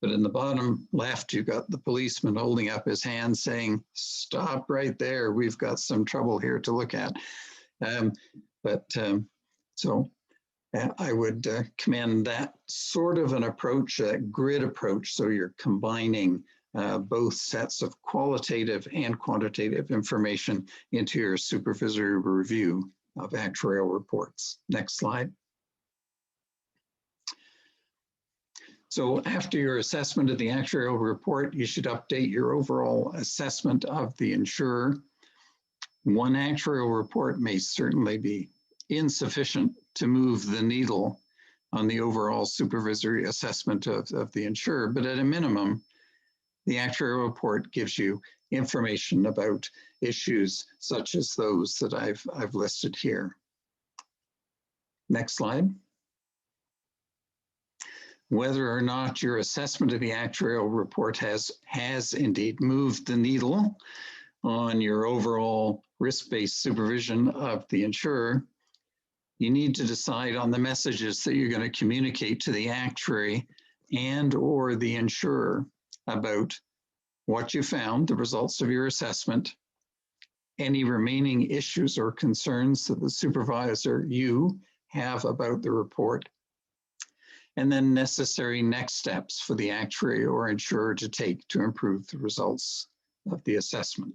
But in the bottom left, you've got the policeman holding up his hand saying, stop right there, we've got some trouble here to look at. So I would commend that sort of an approach, that grid approach, so you're combining both sets of qualitative and quantitative information into your supervisory review of actuarial reports. Next slide. So after your assessment of the actuarial report, you should update your overall assessment of the insurer. One actuarial report may certainly be insufficient to move the needle on the overall supervisory assessment of the insurer, but at a minimum, the actuarial report gives you information about issues such as those that I've listed here. Next slide. Whether or not your assessment of the actuarial report has indeed moved the needle on your overall risk-based supervision of the insurer, you need to decide on the messages that you're going to communicate to the actuary and or the insurer about what you found, the results of your assessment, any remaining issues or concerns that the supervisor, you, have about the report, and then necessary next steps for the actuary or insurer to take to improve the results of the assessment.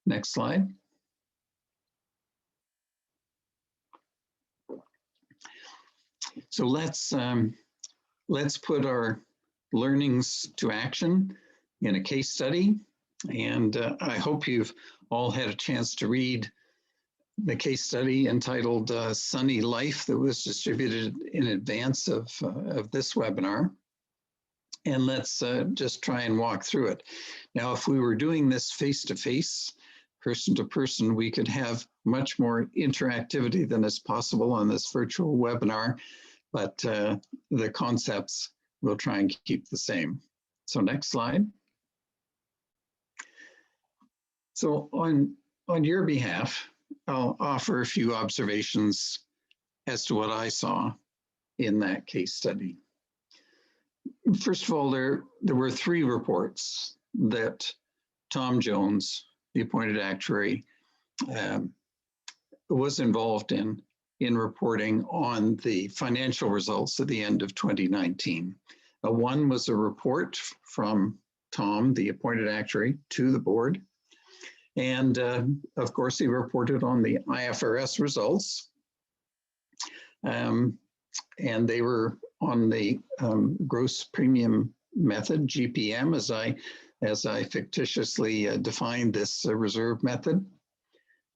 Next slide. So let's put our learnings to action in a case study. And I hope you've all had a chance to read the case study entitled Sunny Life that was distributed in advance of this webinar. And let's just try and walk through it. Now, if we were doing this face-to-face, person-to-person, we could have much more interactivity than is possible on this virtual webinar, but the concepts we'll try and keep the same. So next slide. So on your behalf, I'll offer a few observations as to what I saw in that case study. First of all, there were 3 reports that Tom Jones, the appointed actuary, was involved in reporting on the financial results at the end of 2019. One was a report from Tom, the appointed actuary, to the board. And of course, he reported on the IFRS results. And they were on the gross premium method, GPM, as I fictitiously defined this reserve method.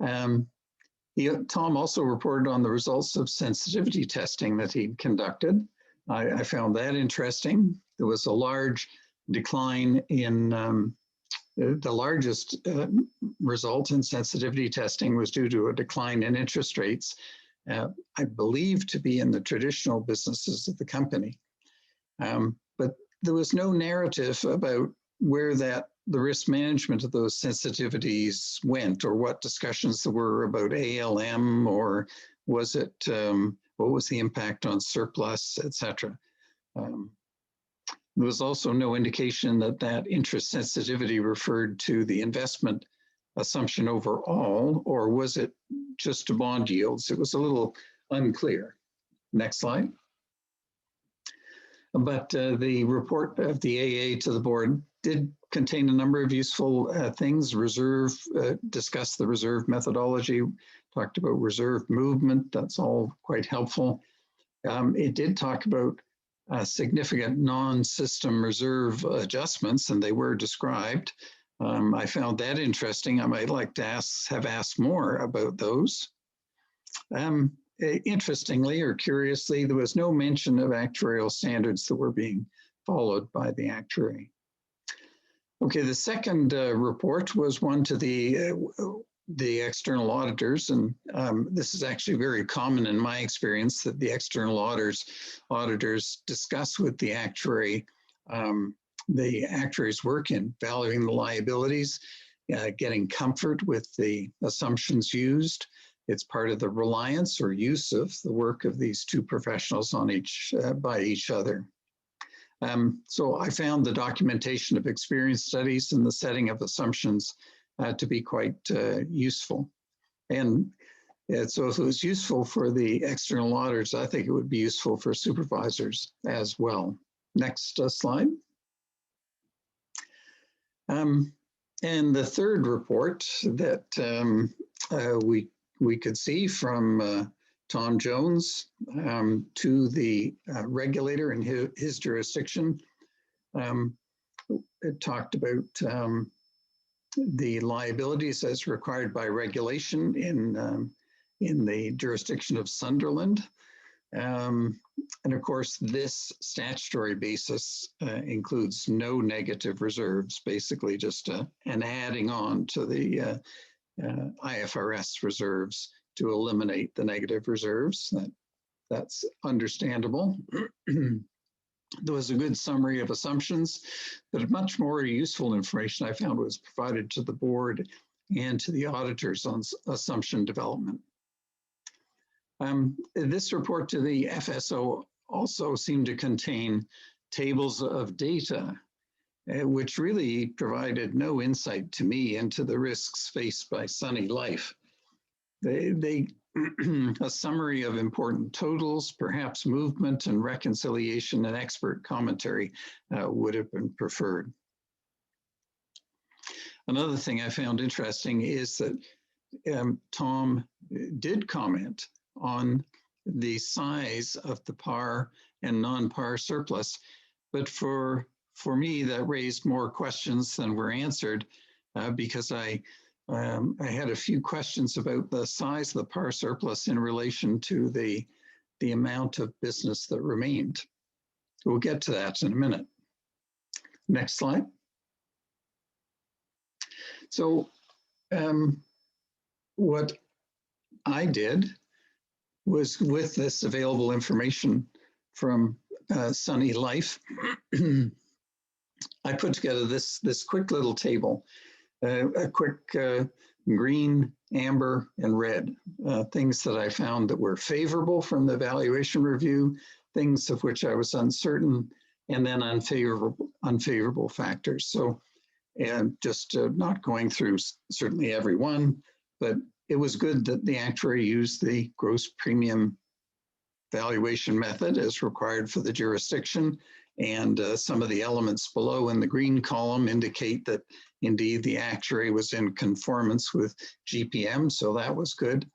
Tom also reported on the results of sensitivity testing that he'd conducted. I found that interesting. There was a large decline in the largest result in sensitivity testing was due to a decline in interest rates, I believe to be in the traditional businesses of the company. But there was no narrative about where the risk management of those sensitivities went, or what discussions there were about ALM, or was it, what was the impact on surplus, etc. There was also no indication that interest sensitivity referred to the investment assumption overall, or was it just to bond yields? It was a little unclear. Next slide. But the report of the AA to the board did contain a number of useful things. Discussed the reserve methodology, talked about reserve movement. That's all quite helpful. It did talk about significant non-system reserve adjustments, and they were described. I found that interesting. I might like to have asked more about those. Interestingly or curiously, there was no mention of actuarial standards that were being followed by the actuary. Okay, the second report was one to the external auditors, and this is actually very common in my experience that the external auditors discuss with the actuary the actuary's work in valuing the liabilities, getting comfort with the assumptions used. It's part of the reliance or use of the work of these two professionals on by each other. So I found the documentation of experience studies and the setting of assumptions to be quite useful. And so if it was useful for the external auditors, I think it would be useful for supervisors as well. Next slide. And the third report that we could see from Tom Jones to the regulator in his jurisdiction, it talked about the liabilities as required by regulation in the jurisdiction of Sunderland. And of course, this statutory basis includes no negative reserves, basically just an adding on to the IFRS reserves to eliminate the negative reserves. That's understandable. There was a good summary of assumptions, but much more useful information I found was provided to the board and to the auditors on assumption development. This report to the FSO also seemed to contain tables of data, which really provided no insight to me into the risks faced by Sunny Life. A summary of important totals, perhaps movement and reconciliation and expert commentary would have been preferred. Another thing I found interesting is that Tom did comment on the size of the par and non-par surplus, but for me that raised more questions than were answered because I had a few questions about the size of the par surplus in relation to the amount of business that remained. We'll get to that in a minute. Next slide. So what I did was, with this available information from Sunny Life, I put together this quick little table, a quick green, amber, and red, things that I found that were favorable from the valuation review, things of which I was uncertain, and then unfavorable factors. So, and just not going through certainly every one, but it was good that the actuary used the gross premium valuation method as required for the jurisdiction. And some of the elements below in the green column indicate that indeed the actuary was in conformance with GPM, so that was good.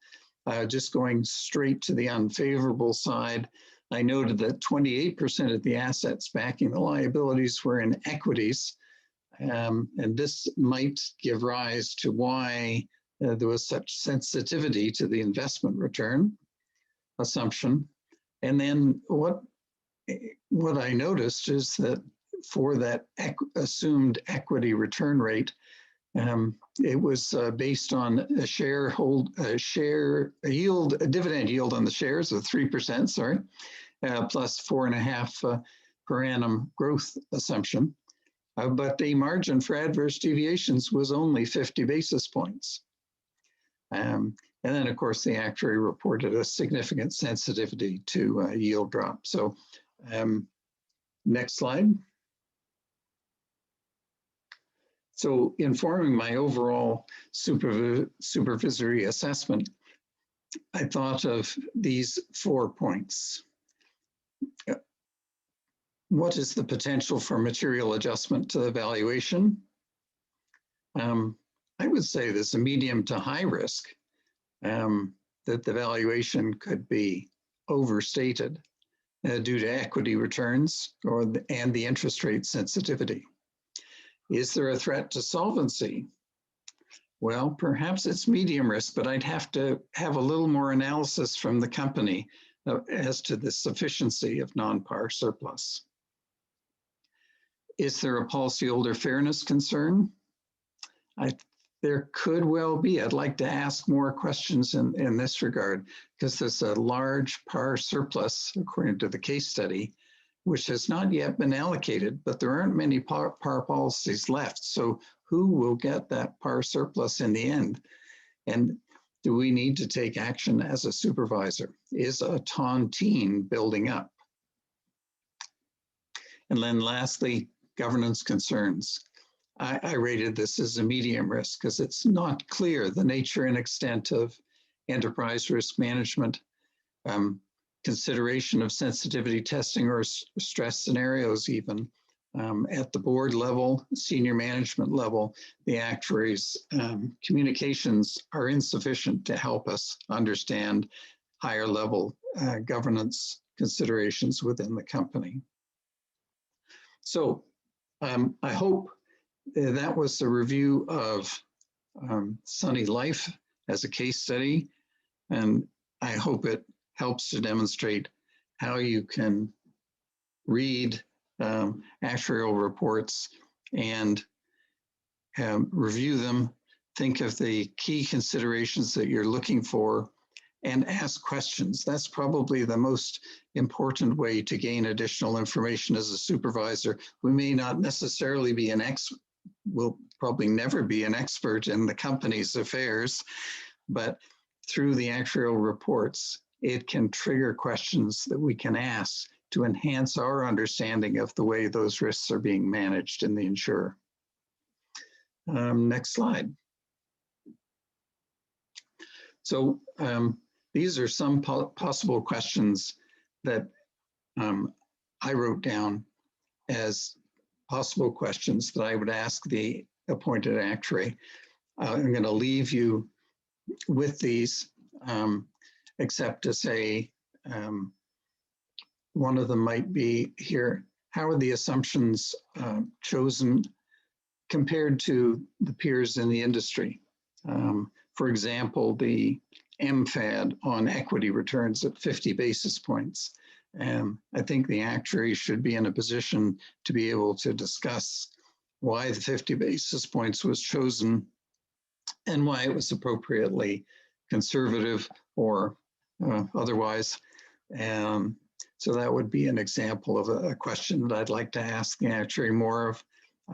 Just going straight to the unfavorable side, I noted that 28% of the assets backing the liabilities were in equities. And this might give rise to why there was such sensitivity to the investment return assumption. And then what I noticed is that for that assumed equity return rate, it was based on a dividend yield on the shares of 3%, sorry, plus 4.5 per annum growth assumption. But the margin for adverse deviations was only 50 basis points. And then, of course, the actuary reported a significant sensitivity to yield drop. So next slide. So informing my overall supervisory assessment, I thought of these 4 points. What is the potential for material adjustment to the valuation? I would say there's a medium to high risk that the valuation could be overstated due to equity returns and the interest rate sensitivity. Is there a threat to solvency? Well, perhaps it's medium risk, but I'd have to have a little more analysis from the company as to the sufficiency of non-par surplus. Is there a policyholder fairness concern? There could well be. I'd like to ask more questions in this regard, because there's a large par surplus, according to the case study, which has not yet been allocated, but there aren't many par policies left. So who will get that par surplus in the end? And do we need to take action as a supervisor? Is a tontine building up? And then lastly, governance concerns. I rated this as a medium risk because it's not clear the nature and extent of enterprise risk management, consideration of sensitivity testing or stress scenarios even. At the board level, senior management level, the actuaries' communications are insufficient to help us understand higher level governance considerations within the company. So I hope that was a review of Sunny Life as a case study, and I hope it helps to demonstrate how you can read actuarial reports and review them, think of the key considerations that you're looking for, and ask questions. That's probably the most important way to gain additional information as a supervisor. We may not necessarily be will probably never be an expert in the company's affairs, but through the actuarial reports, it can trigger questions that we can ask to enhance our understanding of the way those risks are being managed in the insurer. Next slide. So these are some possible questions that I wrote down as possible questions that I would ask the appointed actuary. I'm going to leave you with these, except to say one of them might be here. How are the assumptions chosen compared to the peers in the industry? For example, the MFAD on equity returns at 50 basis points. I think the actuary should be in a position to be able to discuss why the 50 basis points was chosen and why it was appropriately conservative or otherwise. So that would be an example of a question that I'd like to ask the actuary more of.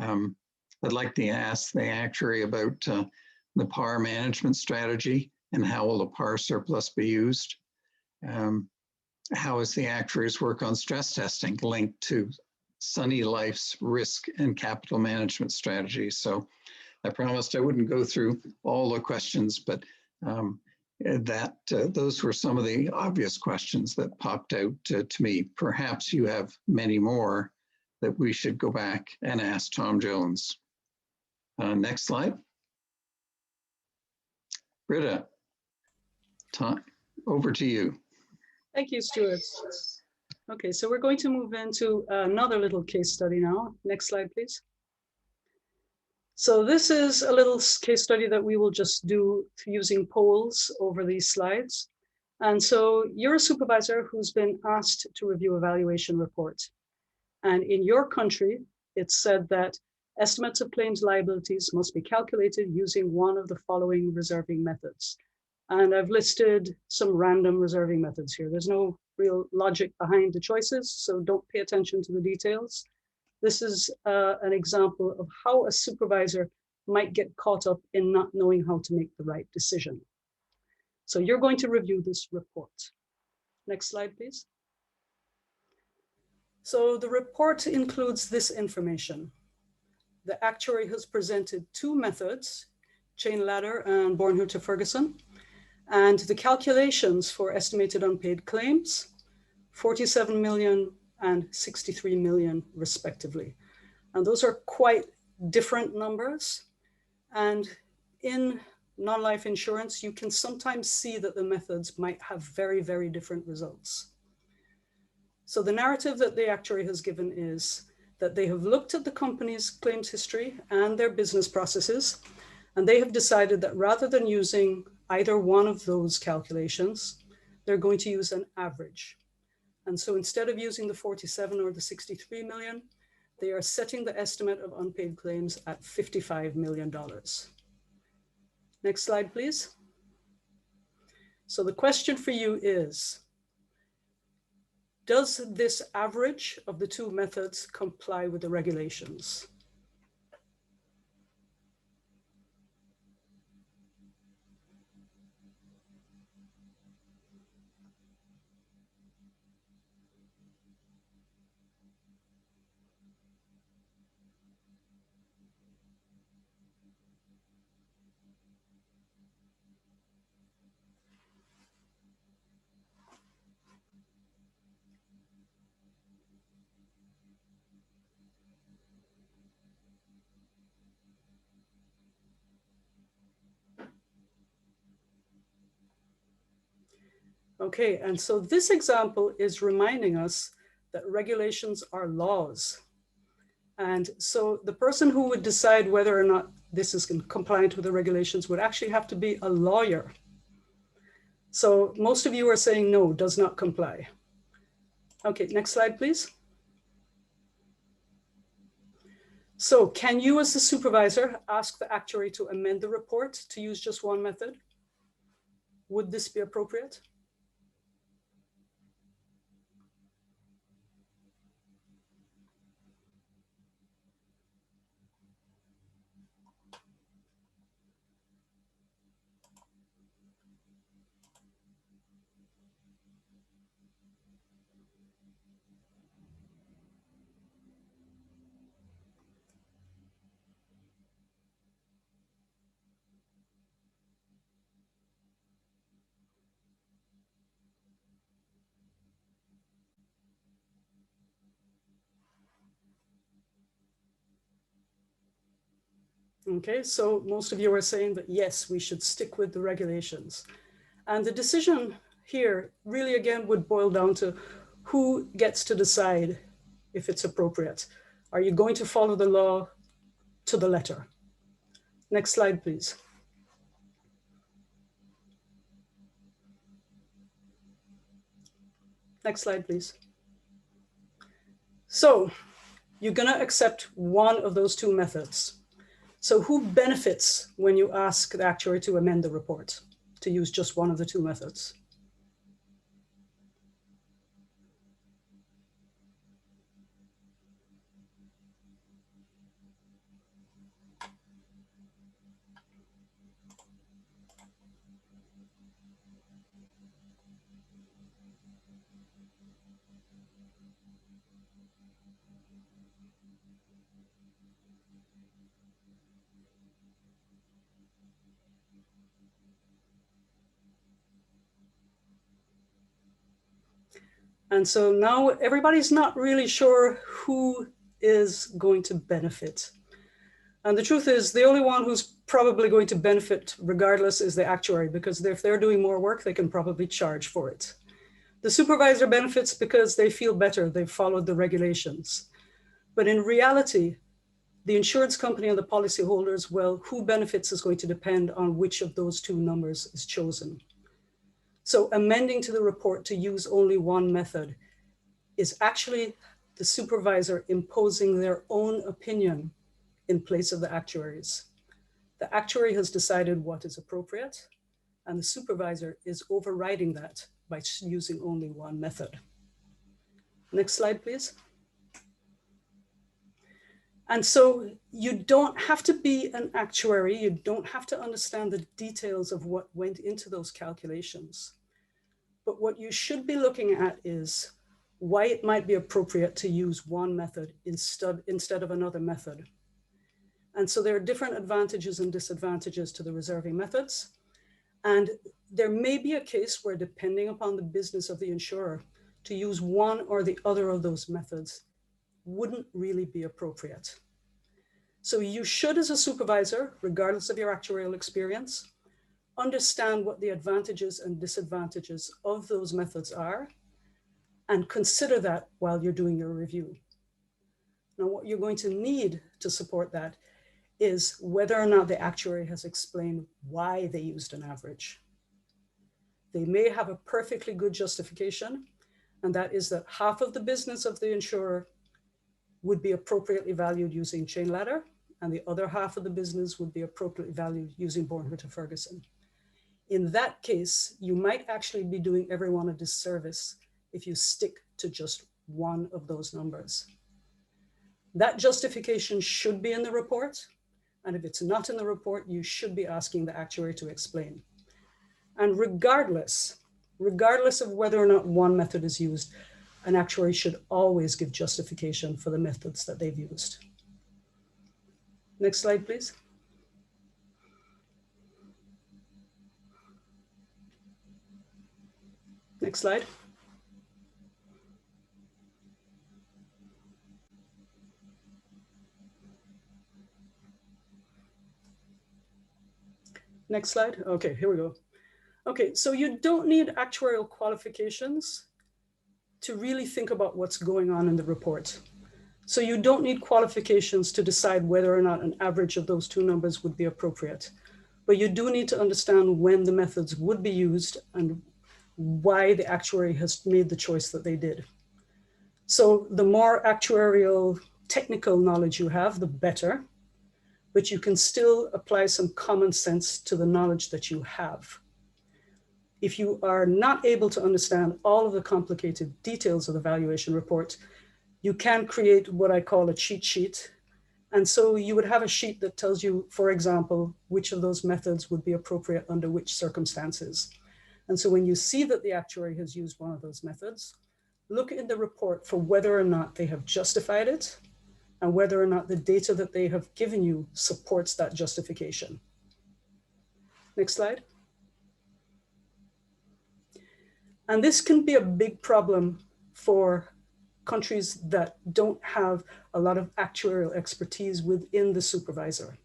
I'd like to ask the actuary about the PAR management strategy and how will the PAR surplus be used. How is the actuary's work on stress testing linked to Sunny Life's risk and capital management strategy? So I promised I wouldn't go through all the questions, but those were some of the obvious questions that popped out to me. Perhaps you have many more that we should go back and ask Tom Jones. Next slide. Britta, Tom, over to you. Thank you, Stuart. Okay, so we're going to move into another little case study now. Next slide, please. So this is a little case study that we will just do using polls over these slides. And so you're a supervisor who's been asked to review a valuation report. And in your country, it's said that estimates of claims liabilities must be calculated using one of the following reserving methods. And I've listed some random reserving methods here. There's no real logic behind the choices, so don't pay attention to the details. This is an example of how a supervisor might get caught up in not knowing how to make the right decision. So you're going to review this report. Next slide, please. So the report includes this information. The actuary has presented two methods, chain ladder and Bornhuetter-Ferguson, and the calculations for estimated unpaid claims, 47 million and 63 million respectively. And those are quite different numbers. And in non-life insurance, you can sometimes see that the methods might have very, very different results. So the narrative that the actuary has given is that they have looked at the company's claims history and their business processes, and they have decided that rather than using either one of those calculations, they're going to use an average. And so instead of using the 47 or the 63 million, They are setting the estimate of unpaid claims at $55 million. Next slide, please. So the question for you is, does this average of the two methods comply with the regulations? Okay, and so this example is reminding us that regulations are laws. And so the person who would decide whether or not this is compliant with the regulations would actually have to be a lawyer. So most of you are saying no, does not comply. Okay, next slide, please. So can you as the supervisor ask the actuary to amend the report to use just one method? Would this be appropriate? Okay, so most of you are saying that yes, we should stick with the regulations. And the decision here really again would boil down to who gets to decide if it's appropriate. Are you going to follow the law to the letter? Next slide, please. Next slide, please. So you're gonna accept one of those two methods. So who benefits when you ask the actuary to amend the report to use just one of the two methods? And so now everybody's not really sure who is going to benefit. And the truth is the only one who's probably going to benefit regardless is the actuary, because if they're doing more work, they can probably charge for it. The supervisor benefits because they feel better, they've followed the regulations. But in reality, the insurance company and the policyholders, well, who benefits is going to depend on which of those two numbers is chosen. So amending to the report to use only one method is actually the supervisor imposing their own opinion in place of the actuaries. The actuary has decided what is appropriate, and the supervisor is overriding that by using only one method. Next slide, please. And so you don't have to be an actuary. You don't have to understand the details of what went into those calculations. But what you should be looking at is why it might be appropriate to use one method instead of another method. And so there are different advantages and disadvantages to the reserving methods. And there may be a case where, depending upon the business of the insurer, to use one or the other of those methods wouldn't really be appropriate. So you should, as a supervisor, regardless of your actuarial experience, understand what the advantages and disadvantages of those methods are, and consider that while you're doing your review. Now, what you're going to need to support that is whether or not the actuary has explained why they used an average. They may have a perfectly good justification, and that is that half of the business of the insurer would be appropriately valued using chain ladder, and the other half of the business would be appropriately valued using Bornhuetter-Ferguson. In that case, you might actually be doing everyone a disservice if you stick to just one of those numbers. That justification should be in the report, and if it's not in the report, you should be asking the actuary to explain. And regardless of whether or not one method is used, an actuary should always give justification for the methods that they've used. Next slide, please. Next slide. Next slide. Okay, here we go. Okay, so you don't need actuarial qualifications to really think about what's going on in the report. So you don't need qualifications to decide whether or not an average of those two numbers would be appropriate. But you do need to understand when the methods would be used and why the actuary has made the choice that they did. So the more actuarial technical knowledge you have, the better, but you can still apply some common sense to the knowledge that you have. If you are not able to understand all of the complicated details of the valuation report, you can create what I call a cheat sheet. And so you would have a sheet that tells you, for example, which of those methods would be appropriate under which circumstances. And so when you see that the actuary has used one of those methods, look in the report for whether or not they have justified it and whether or not the data that they have given you supports that justification. Next slide. And this can be a big problem for countries that don't have a lot of actuarial expertise within the supervisor.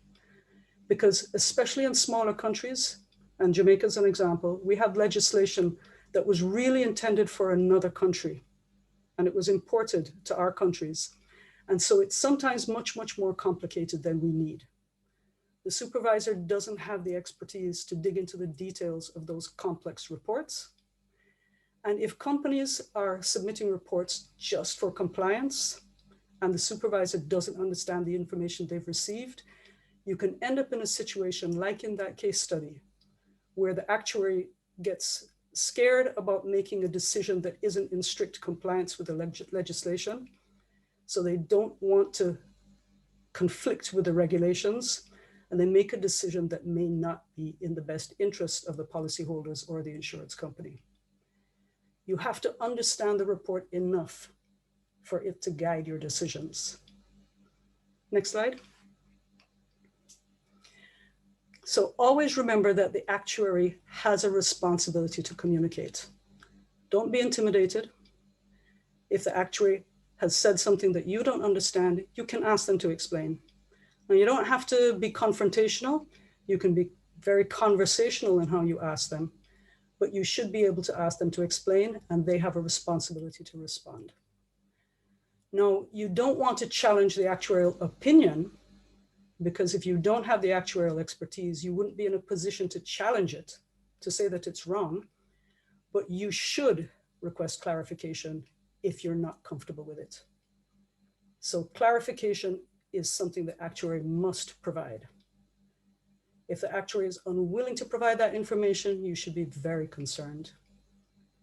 Because especially in smaller countries, and Jamaica is an example, we have legislation that was really intended for another country, and it was imported to our countries. And so it's sometimes much, much more complicated than we need. The supervisor doesn't have the expertise to dig into the details of those complex reports. And if companies are submitting reports just for compliance, and the supervisor doesn't understand the information they've received, you can end up in a situation like in that case study, where the actuary gets scared about making a decision that isn't in strict compliance with the legislation. So they don't want to conflict with the regulations, and they make a decision that may not be in the best interest of the policyholders or the insurance company. You have to understand the report enough for it to guide your decisions. Next slide. So always remember that the actuary has a responsibility to communicate. Don't be intimidated. If the actuary has said something that you don't understand, you can ask them to explain. Now, you don't have to be confrontational. You can be very conversational in how you ask them, but you should be able to ask them to explain, and they have a responsibility to respond. Now, you don't want to challenge the actuarial opinion, because if you don't have the actuarial expertise, you wouldn't be in a position to challenge it, to say that it's wrong, but you should request clarification if you're not comfortable with it. So clarification is something the actuary must provide. If the actuary is unwilling to provide that information, you should be very concerned.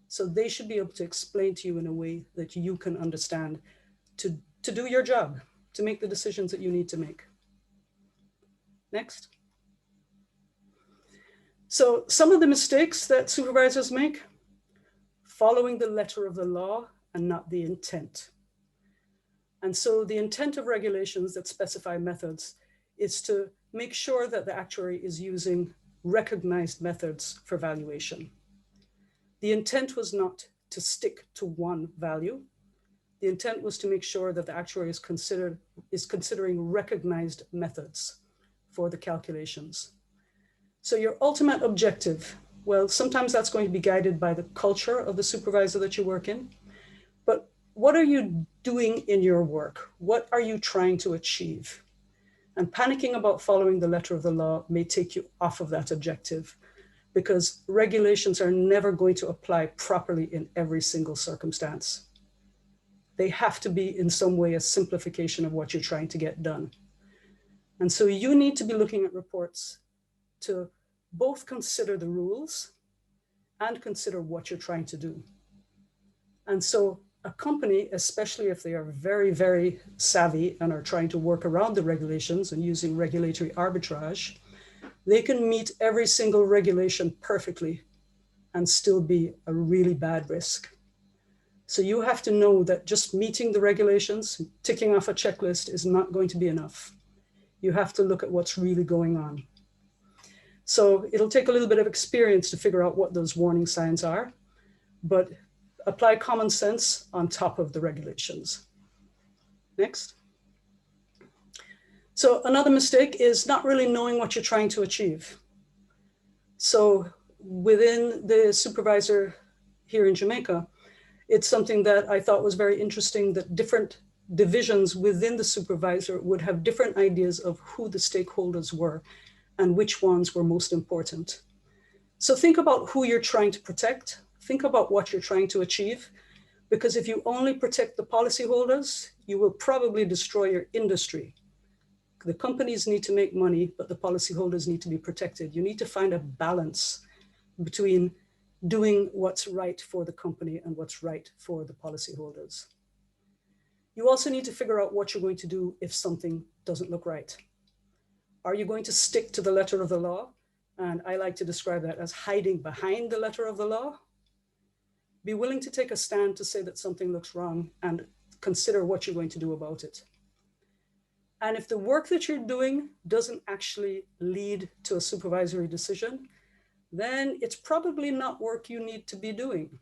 So they should be able to explain to you in a way that you can understand to do your job, to make the decisions that you need to make. Next. So some of the mistakes that supervisors make: following the letter of the law and not the intent. And so the intent of regulations that specify methods is to make sure that the actuary is using recognized methods for valuation. The intent was not to stick to one value. The intent was to make sure that the actuary is considering recognized methods for the calculations. So your ultimate objective, well, sometimes that's going to be guided by the culture of the supervisor that you work in, but what are you doing in your work? What are you trying to achieve? And panicking about following the letter of the law may take you off of that objective, because regulations are never going to apply properly in every single circumstance. They have to be in some way a simplification of what you're trying to get done. And so you need to be looking at reports to both consider the rules and consider what you're trying to do. And so a company, especially if they are very, very savvy and are trying to work around the regulations and using regulatory arbitrage, they can meet every single regulation perfectly and still be a really bad risk. So you have to know that just meeting the regulations, ticking off a checklist is not going to be enough. You have to look at what's really going on. So it'll take a little bit of experience to figure out what those warning signs are, but apply common sense on top of the regulations. Next. So another mistake is not really knowing what you're trying to achieve. So within the supervisor here in Jamaica, it's something that I thought was very interesting, that different divisions within the supervisor would have different ideas of who the stakeholders were and which ones were most important. So think about who you're trying to protect. Think about what you're trying to achieve, because if you only protect the policyholders, you will probably destroy your industry. The companies need to make money, but the policyholders need to be protected. You need to find a balance between doing what's right for the company and what's right for the policyholders. You also need to figure out what you're going to do if something doesn't look right. Are you going to stick to the letter of the law? And I like to describe that as hiding behind the letter of the law. Be willing to take a stand to say that something looks wrong and consider what you're going to do about it. And if the work that you're doing doesn't actually lead to a supervisory decision, then it's probably not work you need to be doing.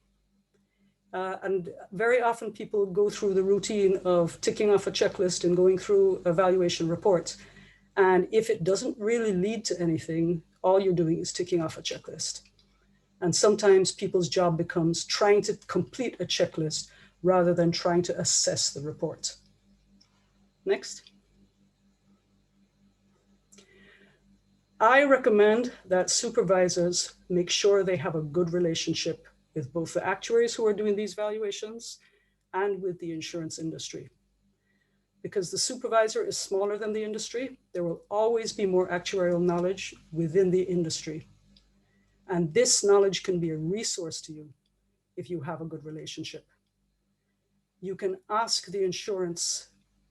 And very often people go through the routine of ticking off a checklist and going through evaluation reports. And if it doesn't really lead to anything, all you're doing is ticking off a checklist. And sometimes people's job becomes trying to complete a checklist rather than trying to assess the report. Next. I recommend that supervisors make sure they have a good relationship with both the actuaries who are doing these valuations and with the insurance industry. Because the supervisor is smaller than the industry, there will always be more actuarial knowledge within the industry. And this knowledge can be a resource to you if you have a good relationship. You can ask the insurance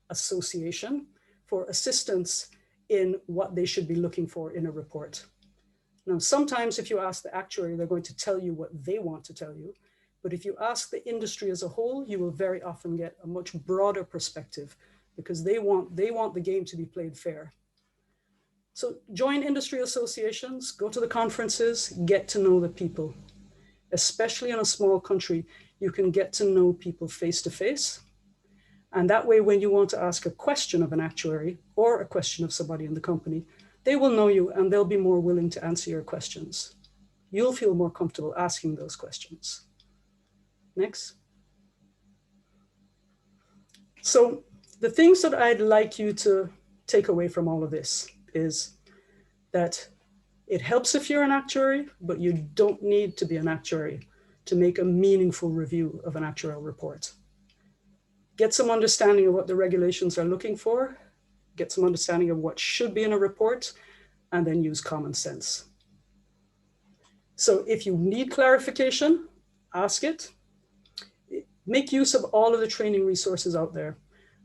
association for assistance in what they should be looking for in a report. Now, sometimes if you ask the actuary, they're going to tell you what they want to tell you. But if you ask the industry as a whole, you will very often get a much broader perspective because they want the game to be played fair. So join industry associations, go to the conferences, get to know the people. Especially in a small country, you can get to know people face to face. And that way, when you want to ask a question of an actuary or a question of somebody in the company, they will know you and they'll be more willing to answer your questions. You'll feel more comfortable asking those questions. Next. So the things that I'd like you to take away from all of this is that it helps if you're an actuary, but you don't need to be an actuary to make a meaningful review of an actuarial report. Get some understanding of what the regulations are looking for, get some understanding of what should be in a report, and then use common sense. So if you need clarification, ask it. Make use of all of the training resources out there.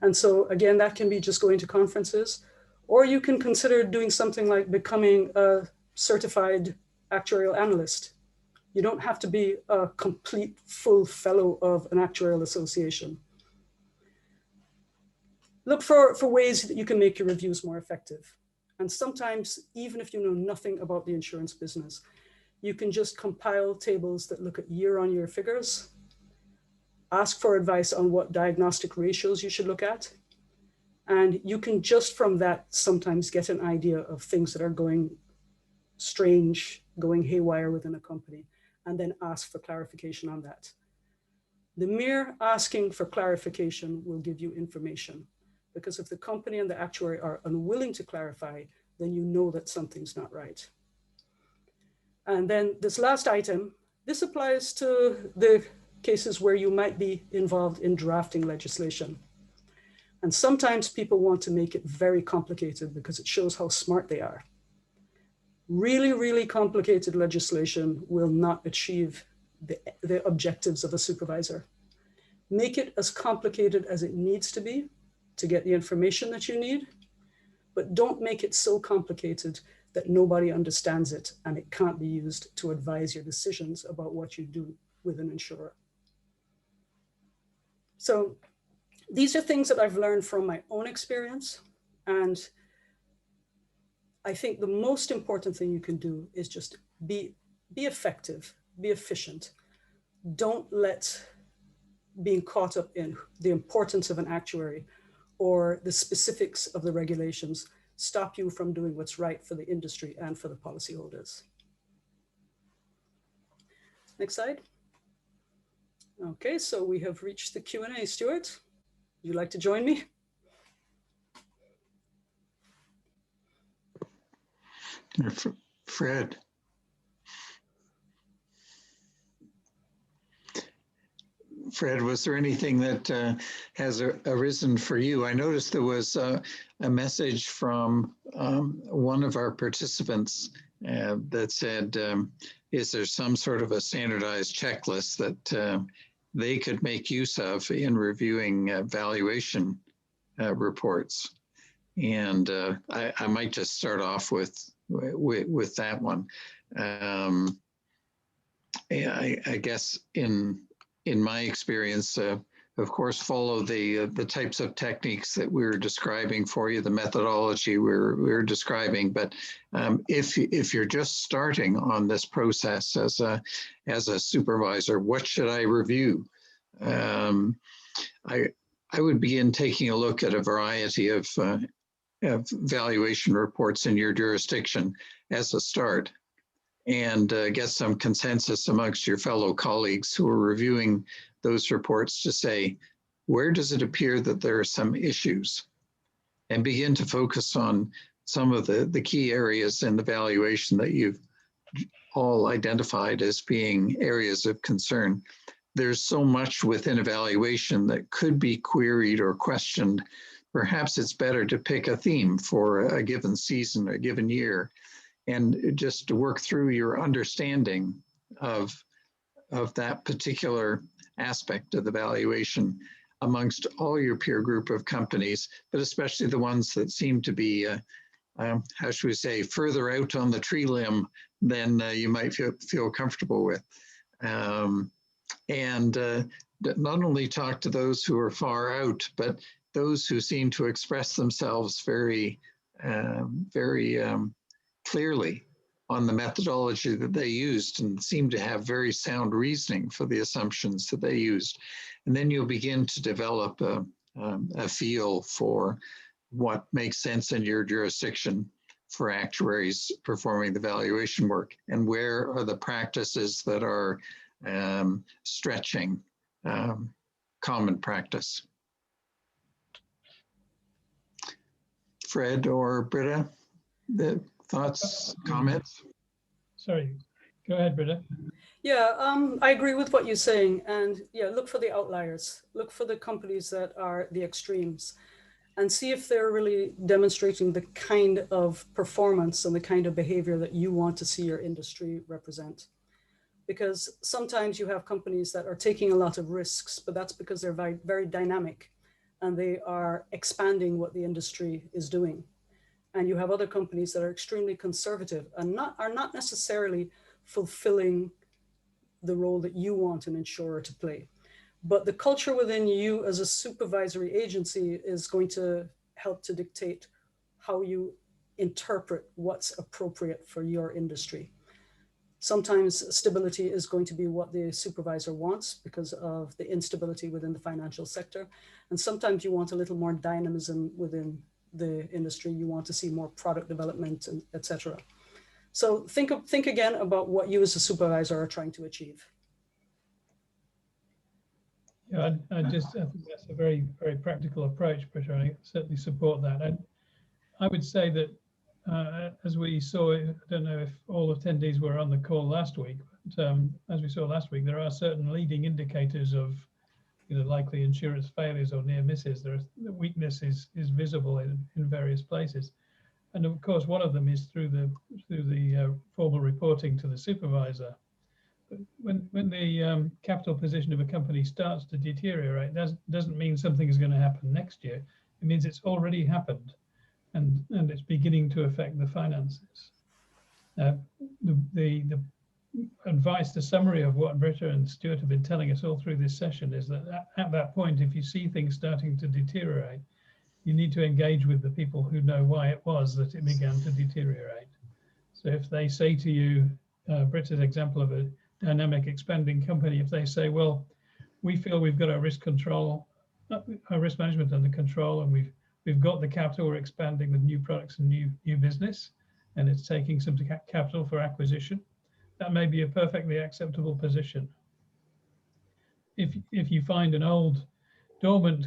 And so again, that can be just going to conferences, or you can consider doing something like becoming a certified actuarial analyst. You don't have to be a complete full fellow of an actuarial association. Look for ways that you can make your reviews more effective. And sometimes, even if you know nothing about the insurance business, you can just compile tables that look at year-on-year figures, ask for advice on what diagnostic ratios you should look at. And you can just from that sometimes get an idea of things that are going strange, going haywire within a company, and then ask for clarification on that. The mere asking for clarification will give you information, because if the company and the actuary are unwilling to clarify, then you know that something's not right. And then this last item, this applies to the cases where you might be involved in drafting legislation. And sometimes people want to make it very complicated because it shows how smart they are. Really, really complicated legislation will not achieve the objectives of a supervisor. Make it as complicated as it needs to be to get the information that you need, but don't make it so complicated that nobody understands it and it can't be used to advise your decisions about what you do with an insurer. So these are things that I've learned from my own experience. And I think the most important thing you can do is just be effective, be efficient. Don't let being caught up in the importance of an actuary or the specifics of the regulations stop you from doing what's right for the industry and for the policyholders. Next slide. Okay, so we have reached the Q&A. Stuart, would you like to join me? Fred. Fred, was there anything that has arisen for you? I noticed there was a message from one of our participants that said, is there some sort of a standardized checklist that they could make use of in reviewing valuation reports? And I might just start off with that one. I guess in my experience, of course, follow the types of techniques that we were describing for you, the methodology we're describing. But if you're just starting on this process as a supervisor, what should I review? I would begin taking a look at a variety of valuation reports in your jurisdiction as a start, and get some consensus amongst your fellow colleagues who are reviewing those reports to say, where does it appear that there are some issues? And begin to focus on some of the key areas in the valuation that you've all identified as being areas of concern. There's so much within evaluation that could be queried or questioned. Perhaps it's better to pick a theme for a given season, a given year, and just to work through your understanding of that particular aspect of the valuation amongst all your peer group of companies, but especially the ones that seem to be, how should we say, further out on the tree limb than you might feel comfortable with. And not only talk to those who are far out, but those who seem to express themselves very clearly on the methodology that they used and seem to have very sound reasoning for the assumptions that they used. And then you'll begin to develop a feel for what makes sense in your jurisdiction for actuaries performing the valuation work, and where are the practices that are stretching common practice. Fred or Britta, the thoughts, comments? Sorry, go ahead, Britta. Yeah, I agree with what you're saying. And yeah, look for the outliers. Look for the companies that are the extremes and see if they're really demonstrating the kind of performance and the kind of behavior that you want to see your industry represent. Because sometimes you have companies that are taking a lot of risks, but that's because they're very, very dynamic and they are expanding what the industry is doing. And you have other companies that are extremely conservative and are not necessarily fulfilling the role that you want an insurer to play. But the culture within you as a supervisory agency is going to help to dictate how you interpret what's appropriate for your industry. Sometimes stability is going to be what the supervisor wants because of the instability within the financial sector. And sometimes you want a little more dynamism within the industry. You want to see more product development, and et cetera. So think again about what you as a supervisor are trying to achieve. Yeah, I think that's a very, very practical approach, Britta. I certainly support that. And I would say that as we saw, I don't know if all attendees were on the call last week, as we saw last week, there are certain leading indicators of likely insurance failures or near misses. The weakness is visible in various places. And of course, one of them is through the formal reporting to the supervisor. But when the capital position of a company starts to deteriorate, doesn't mean something is going to happen next year. It means it's already happened, and it's beginning to affect the finances. The advice, the summary of what Britta and Stuart have been telling us all through this session is that at that point, if you see things starting to deteriorate, you need to engage with the people who know why it was that it began to deteriorate. So if they say to you, Britta's example of a dynamic expanding company, if they say, well, we feel we've got our risk management under control, and we've got the capital, we're expanding with new products and new business, and it's taking some capital for acquisition, that may be a perfectly acceptable position. If you find an old dormant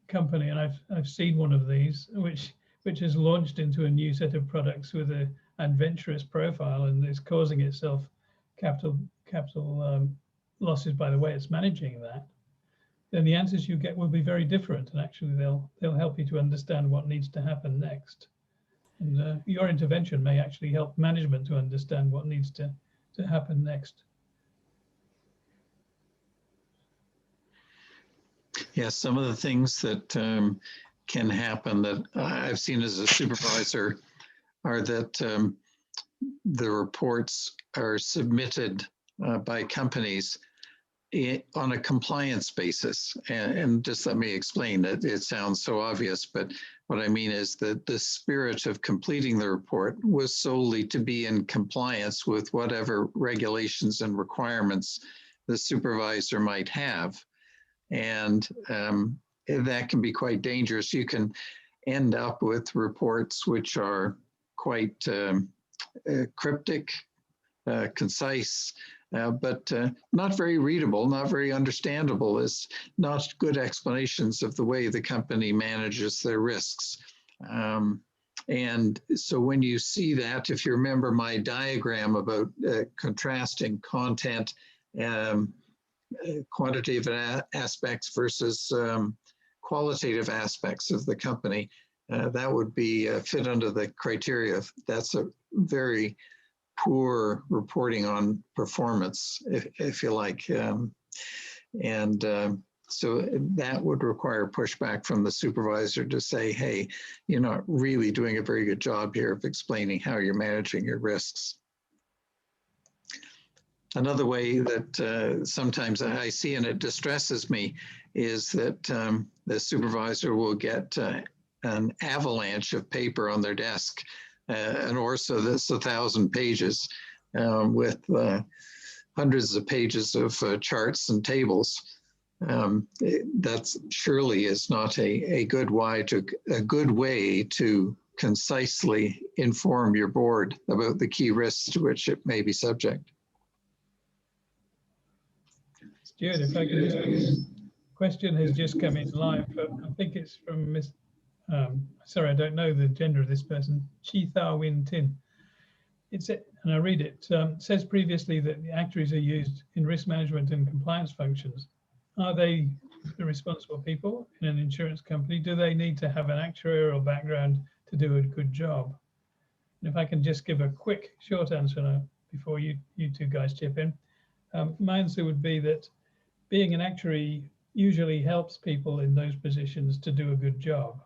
company, and I've seen one of these, which has launched into a new set of products with an adventurous profile and is causing itself capital losses by the way it's managing that, then the answers you get will be very different, and actually they'll help you to understand what needs to happen next. And your intervention may actually help management to understand what needs to happen next. Yes, some of the things that can happen that I've seen as a supervisor are that the reports are submitted by companies on a compliance basis. And just let me explain it. It sounds so obvious, but what I mean is that the spirit of completing the report was solely to be in compliance with whatever regulations and requirements the supervisor might have. And that can be quite dangerous. You can end up with reports which are quite cryptic, concise, but not very readable, not very understandable. It's not good explanations of the way the company manages their risks. And so when you see that, if you remember my diagram about contrasting content, quantitative aspects versus qualitative aspects of the company, that would be fit under the criteria. That's a very poor reporting on performance, if you like. So that would require pushback from the supervisor to say, hey, you're not really doing a very good job here of explaining how you're managing your risks. Another way that sometimes I see, and it distresses me, is that the supervisor will get an avalanche of paper on their desk, and also that's 1,000 pages with hundreds of pages of charts and tables. That surely is not a good way to concisely inform your board about the key risks to which it may be subject. Stuart, if I could just, question has just come in live, but I think it's from Miss, sorry, I don't know the gender of this person, Chi Tha Win Tin. And I read it, says previously that the actuaries are used in risk management and compliance functions. Are they the responsible people in an insurance company? Do they need to have an actuarial background to do a good job? And if I can just give a quick, short answer now before you two guys chip in. My answer would be that being an actuary usually helps people in those positions to do a good job.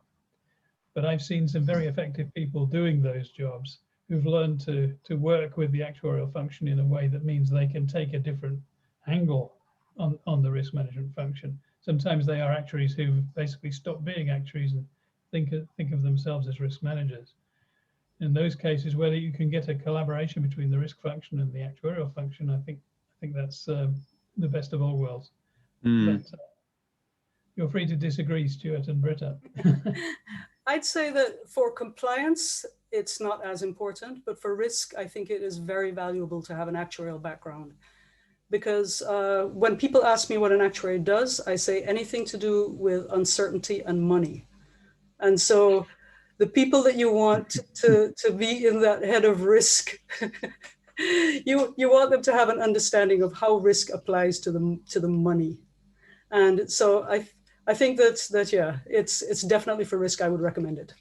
But I've seen some very effective people doing those jobs who've learned to work with the actuarial function in a way that means they can take a different angle on the risk management function. Sometimes they are actuaries who've basically stopped being actuaries and think of themselves as risk managers. In those cases, whether you can get a collaboration between the risk function and the actuarial function, I think that's the best of all worlds. But you're free to disagree, Stuart and Britta. I'd say that for compliance, it's not as important, but for risk, I think it is very valuable to have an actuarial background. Because when people ask me what an actuary does, I say anything to do with uncertainty and money. And so the people that you want to be in that head of risk You want them to have an understanding of how risk applies to the money. And so I think that yeah, it's definitely for risk. I would recommend it.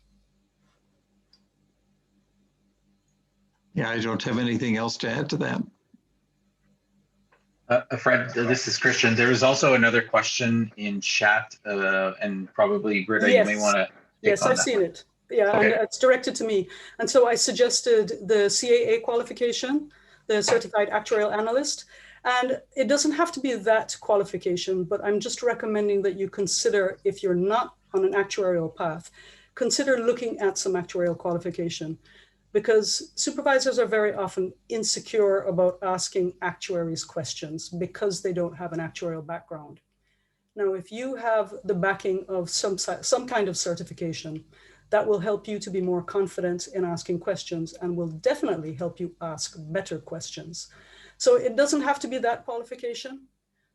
Yeah, I don't have anything else to add to that. Fred, this is Christian. There is also another question in chat, and probably Britta, Yes. you may want to. Yes, I've seen it. Yeah, okay. And it's directed to me. And so I suggested the CAA qualification, the Certified Actuarial Analyst. And it doesn't have to be that qualification, but I'm just recommending that you consider, if you're not on an actuarial path, consider looking at some actuarial qualification, because supervisors are very often insecure about asking actuaries questions because they don't have an actuarial background. Now, if you have the backing of some kind of certification, that will help you to be more confident in asking questions and will definitely help you ask better questions. So it doesn't have to be that qualification,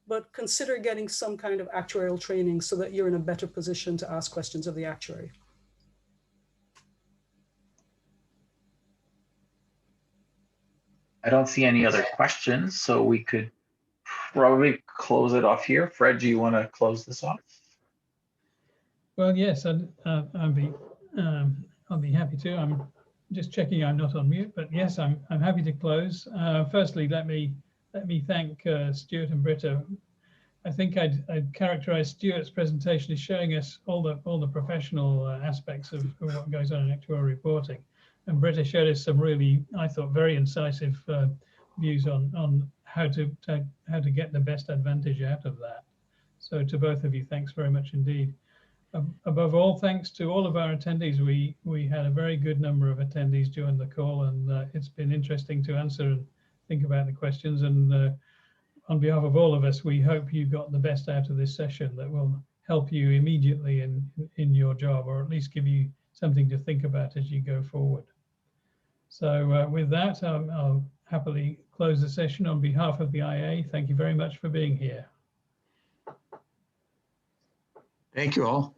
but consider getting some kind of actuarial training so that you're in a better position to ask questions of the actuary. I don't see any other questions, so we could probably close it off here. Fred, do you want to close this off? Well, yes, I'll be happy to. I'm just checking I'm not on mute, but yes, I'm happy to close. Firstly, let me thank Stuart and Britta. I think I'd characterize Stuart's presentation as showing us all the professional aspects of what goes on in actuarial reporting, and Britta showed us some really, I thought, very incisive views on how to get the best advantage out of that. So to both of you, thanks very much indeed. Above all, thanks to all of our attendees. We had a very good number of attendees during the call, and it's been interesting to answer and think about the questions. And on behalf of all of us, we hope you got the best out of this session that will help you immediately in your job, or at least give you something to think about as you go forward. So with that, I'll happily close the session on behalf of the IA. Thank you very much for being here. Thank you all.